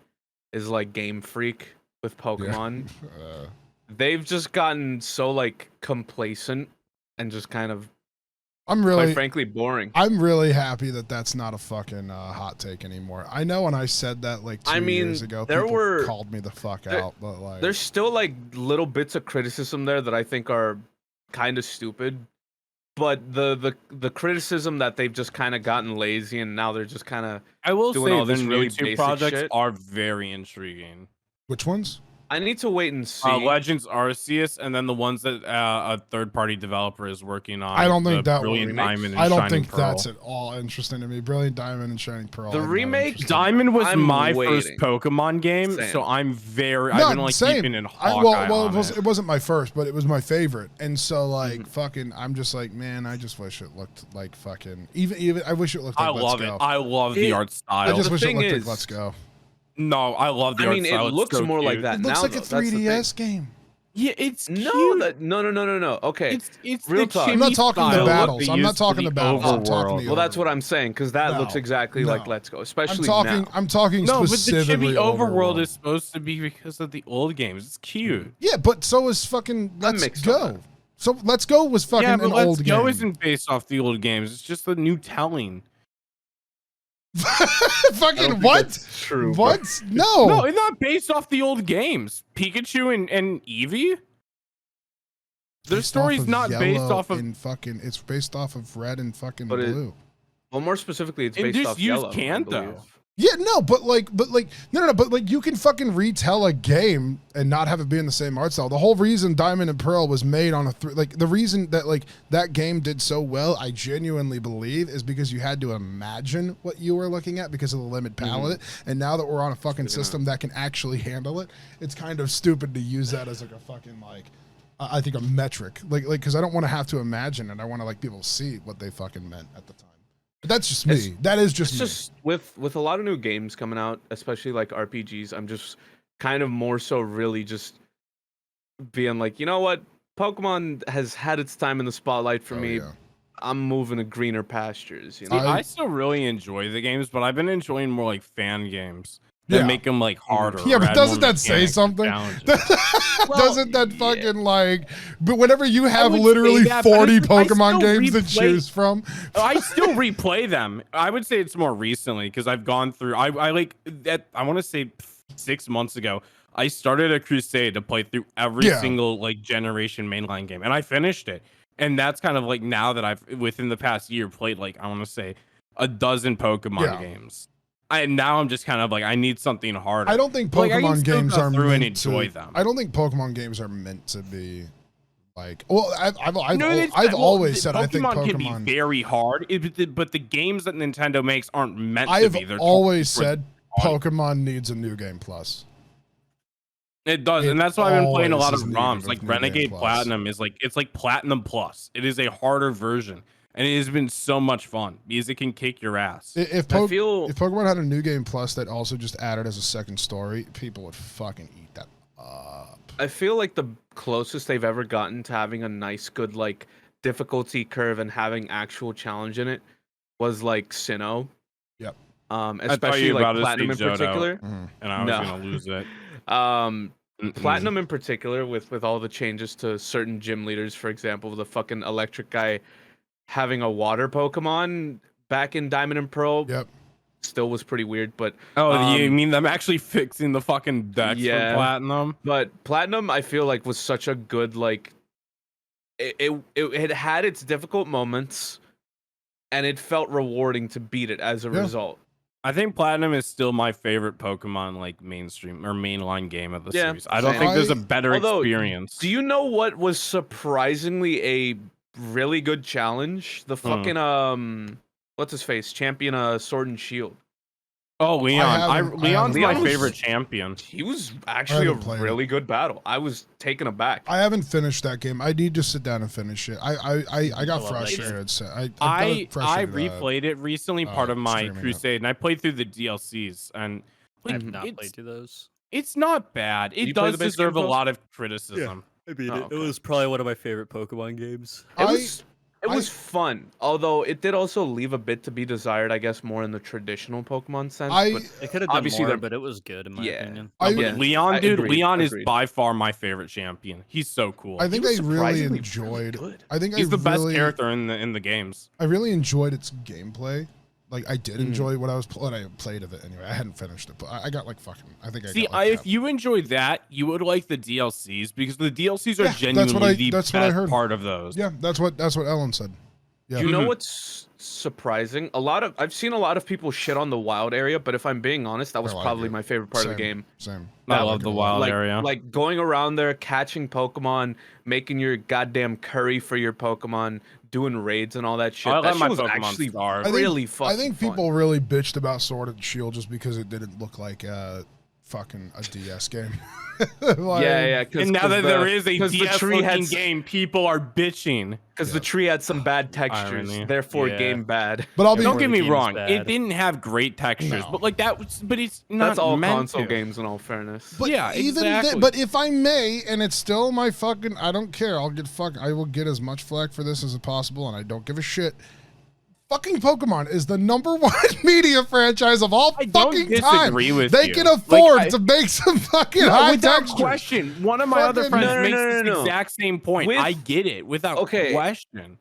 is like Game Freak with Pokemon. Yeah. They've just gotten so like complacent and just kind of, quite frankly, boring. I'm really happy that that's not a fucking hot take anymore. I know when I said that like 2 years ago, people called me the fuck out, but like there's still like little bits of criticism there that I think are kind of stupid. But the criticism that they've just kind of gotten lazy, and now they're just kind of doing all this really basic projects shit. Are very intriguing. Which ones? I need to wait and see. Legends Arceus, and then the ones that a third-party developer is working on. I don't think that Brilliant Diamond and I don't Shining think Pearl. That's at all interesting to me. Brilliant Diamond and Shining Pearl. The remake Diamond was my first Pokemon game, so I'm very. I've been like keeping in Hawkeye. It wasn't my first, but it was my favorite, and so like fucking, I'm just like, man, I just wish it looked like fucking. Even I wish it looked like Let's Go. I love the art style. I just wish it looked like Let's Go. No, I love the art style. It looks more like that now. It looks like a 3DS game. Yeah, it's cute. No. Okay, it's real talk. I'm not talking the battles. I'm not talking the battles. I'm talking the well, that's what I'm saying, because that looks exactly like Let's Go, especially now. I'm talking specifically. No, but the chibi overworld is supposed to be because of the old games. It's cute. Yeah, but so is fucking Let's Go. So Let's Go was fucking an old game. Let's Go isn't based off the old games. It's just a new telling. Fucking what? True. What? No, it's not based off the old games. Pikachu and Eevee. Their story's not based off of fucking. It's based off of Red and fucking Blue. Well, more specifically, it's based off Yellow. Kanto. Yeah, no, but you can fucking retell a game and not have it be in the same art style. The whole reason Diamond and Pearl was made on the reason that like that game did so well, I genuinely believe, is because you had to imagine what you were looking at because of the limited palette. And now that we're on a fucking system that can actually handle it, it's kind of stupid to use that as like a fucking like, I think a metric, like because I don't want to have to imagine it. I want to like people see what they fucking meant at the time. But that's just me. That is just me. Just with a lot of new games coming out, especially like RPGs, I'm just kind of more so really just being like, you know what? Pokemon has had its time in the spotlight for me. Yeah. I'm moving to greener pastures. You know? I still really enjoy the games, but I've been enjoying more like fan games. that make them like harder. Yeah, but doesn't that say something? Doesn't that fucking like? But whenever you have literally 40 Pokemon games to choose from, I still replay them. I would say it's more recently because I've gone through. I like that. I want to say 6 months ago, I started a crusade to play through every single like generation mainline game, and I finished it. And that's kind of like now that I've within the past year played like I want to say a dozen Pokemon games. Now I'm just kind of like I need something harder. I don't think Pokemon games are meant to. Them. I don't think Pokemon games are meant to be like. Well, I've always said I think Pokemon can be very hard, but the games that Nintendo makes aren't meant to be. I've always said Pokemon needs a new game plus. It does, and that's why I've been playing a lot of ROMs. Like Renegade Platinum is like it's like Platinum Plus. It is a harder version. And it has been so much fun because it can kick your ass. If Pokemon had a new game plus that also just added as a second story, people would fucking eat that up. I feel like the closest they've ever gotten to having a nice, good like difficulty curve and having actual challenge in it was like Sinnoh. Yep. Especially like Platinum in particular. And I was gonna lose it. Platinum in particular with all the changes to certain gym leaders, for example, the fucking electric guy having a water Pokemon back in Diamond and Pearl still was pretty weird, but you mean them actually fixing the fucking decks for Platinum? But Platinum I feel like was such a good like it had its difficult moments and it felt rewarding to beat it as a result. I think Platinum is still my favorite Pokemon like mainstream or mainline game of the series. I don't think there's a better experience. Do you know what was surprisingly a really good challenge? The fucking what's his face champion Sword and Shield. Leon's my favorite champion. He was actually a really good battle. I was taken aback. I haven't finished that game. I need to sit down and finish it. I got frustrated. I replayed it recently, part of my crusade, and I played through the DLCs. And I have not played through those. It's not bad. It does deserve a lot of criticism. I beat it. It was probably one of my favorite Pokemon games. It was fun, although it did also leave a bit to be desired, I guess, more in the traditional Pokemon sense. It could have done more, but it was good in my opinion. Leon is by far my favorite champion. He's so cool. I think I really enjoyed. I think he's the best character in the games. I really enjoyed its gameplay. Like I did enjoy what I was playing. I played of it anyway. I hadn't finished it, but I got like fucking. I think I got like if you enjoyed that, you would like the DLCs because the DLCs are genuinely the best part of those. Yeah, that's what Ellen said. Yeah. You know what's surprising? I've seen a lot of people shit on the wild area, but if I'm being honest, that was probably my favorite part of the game. Same. I love the wild area. Like going around there, catching Pokemon, making your goddamn curry for your Pokemon, doing raids and all that shit. That shit was actually really fun. I think people really bitched about Sword and Shield just because it didn't look like fucking a DS game. And now that there is a DS game, people are bitching because the tree had some bad textures, therefore game bad. But don't get me wrong, it didn't have great textures, but like that. But it's not. That's all console games, in all fairness. But but if I may, and it's still my fucking, I don't care. I will get as much flack for this as possible, and I don't give a shit. Fucking Pokemon is the #1 media franchise of all fucking time. They can afford to make some fucking high texture. Without question, one of my other friends makes the exact same point. I get it without question.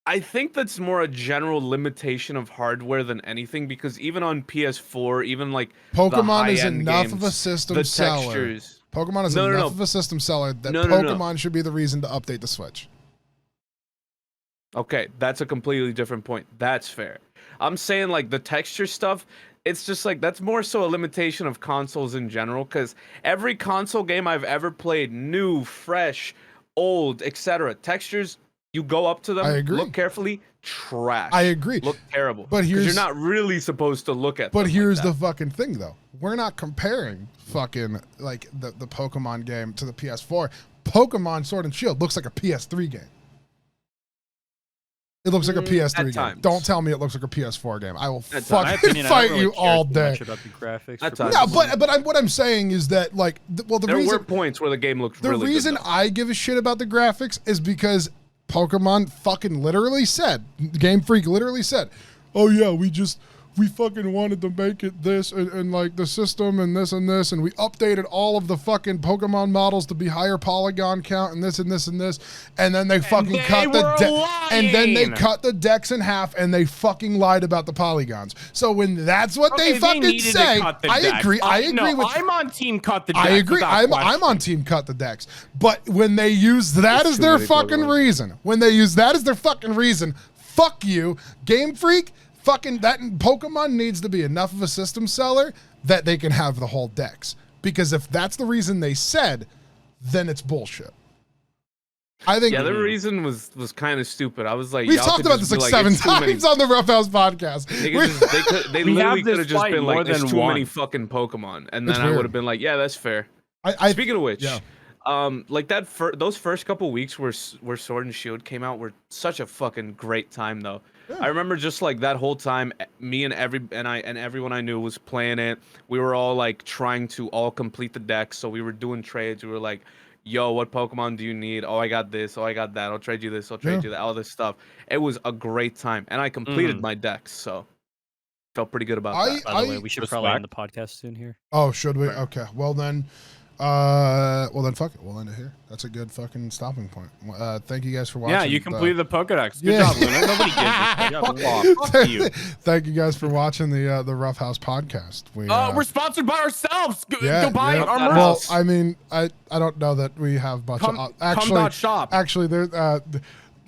I think that's more a general limitation of hardware than anything because even on PS4, even like Pokemon is enough of a system seller. Pokemon is enough of a system seller that Pokemon should be the reason to update the Switch. Okay, that's a completely different point. That's fair. I'm saying like the texture stuff, it's just like that's more so a limitation of consoles in general because every console game I've ever played, new, fresh, old, etc., textures, you go up to them, look carefully, trash. I agree. Look terrible. But you're not really supposed to look at them. But here's the fucking thing though. We're not comparing fucking like the Pokemon game to the PS4. Pokemon Sword and Shield looks like a PS3 game. It looks like a PS3 game. Don't tell me it looks like a PS4 game. I will fucking fight you all day. No, but what I'm saying is that like, there were points where the game looked really good. The reason I give a shit about the graphics is because Pokemon fucking literally said, Game Freak literally said, oh yeah, we just we fucking wanted to make it this and like the system and this, and we updated all of the fucking Pokemon models to be higher polygon count and this and this and this, and then they fucking cut the decks in half, and they fucking lied about the polygons. So when that's what they fucking say, I agree. I'm on team cut the decks. I agree. I'm on team cut the decks. But when they use that as their fucking reason, fuck you, Game Freak. Fucking that Pokemon needs to be enough of a system seller that they can have the whole decks. Because if that's the reason they said, then it's bullshit. I think. Yeah, the reason was kind of stupid. I was like, we've talked about this like 7 times on the Roughhouse podcast. They literally could have just been like, there's too many fucking Pokemon, and then I would have been like, yeah, that's fair. Speaking of which. Yeah. Like those first couple weeks where Sword and Shield came out were such a fucking great time though. Yeah. I remember just like that whole time, me and everyone I knew was playing it. We were all like trying to all complete the decks, so we were doing trades. We were like, "Yo, what Pokemon do you need? Oh, I got this. Oh, I got that. I'll trade you this. I'll trade you that. All this stuff." It was a great time, and I completed my decks, so felt pretty good about that. By the way, we should probably end the podcast soon here. Oh, should we? Okay. Well then, fuck it. We'll end it here. That's a good fucking stopping point. Thank you guys for watching. Yeah, you completed the Pokedex. Good job, Luna. Nobody gives a shit. Thank you guys for watching the Roughhouse podcast. We're sponsored by ourselves. Go buy our merch. Well, I mean, I don't know that we have much. Shop. Actually, there's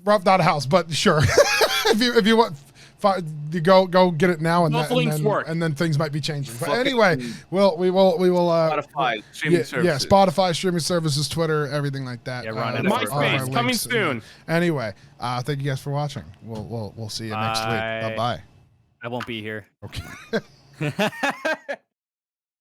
Rough.house, but sure. if you want. You go get it now, and then things might be changing. But anyway, we will Spotify streaming services. Yeah, Spotify streaming services, Twitter, everything like that. Yeah, MySpace coming soon. Anyway, thank you guys for watching. We'll see you next week. Bye bye. I won't be here. Okay.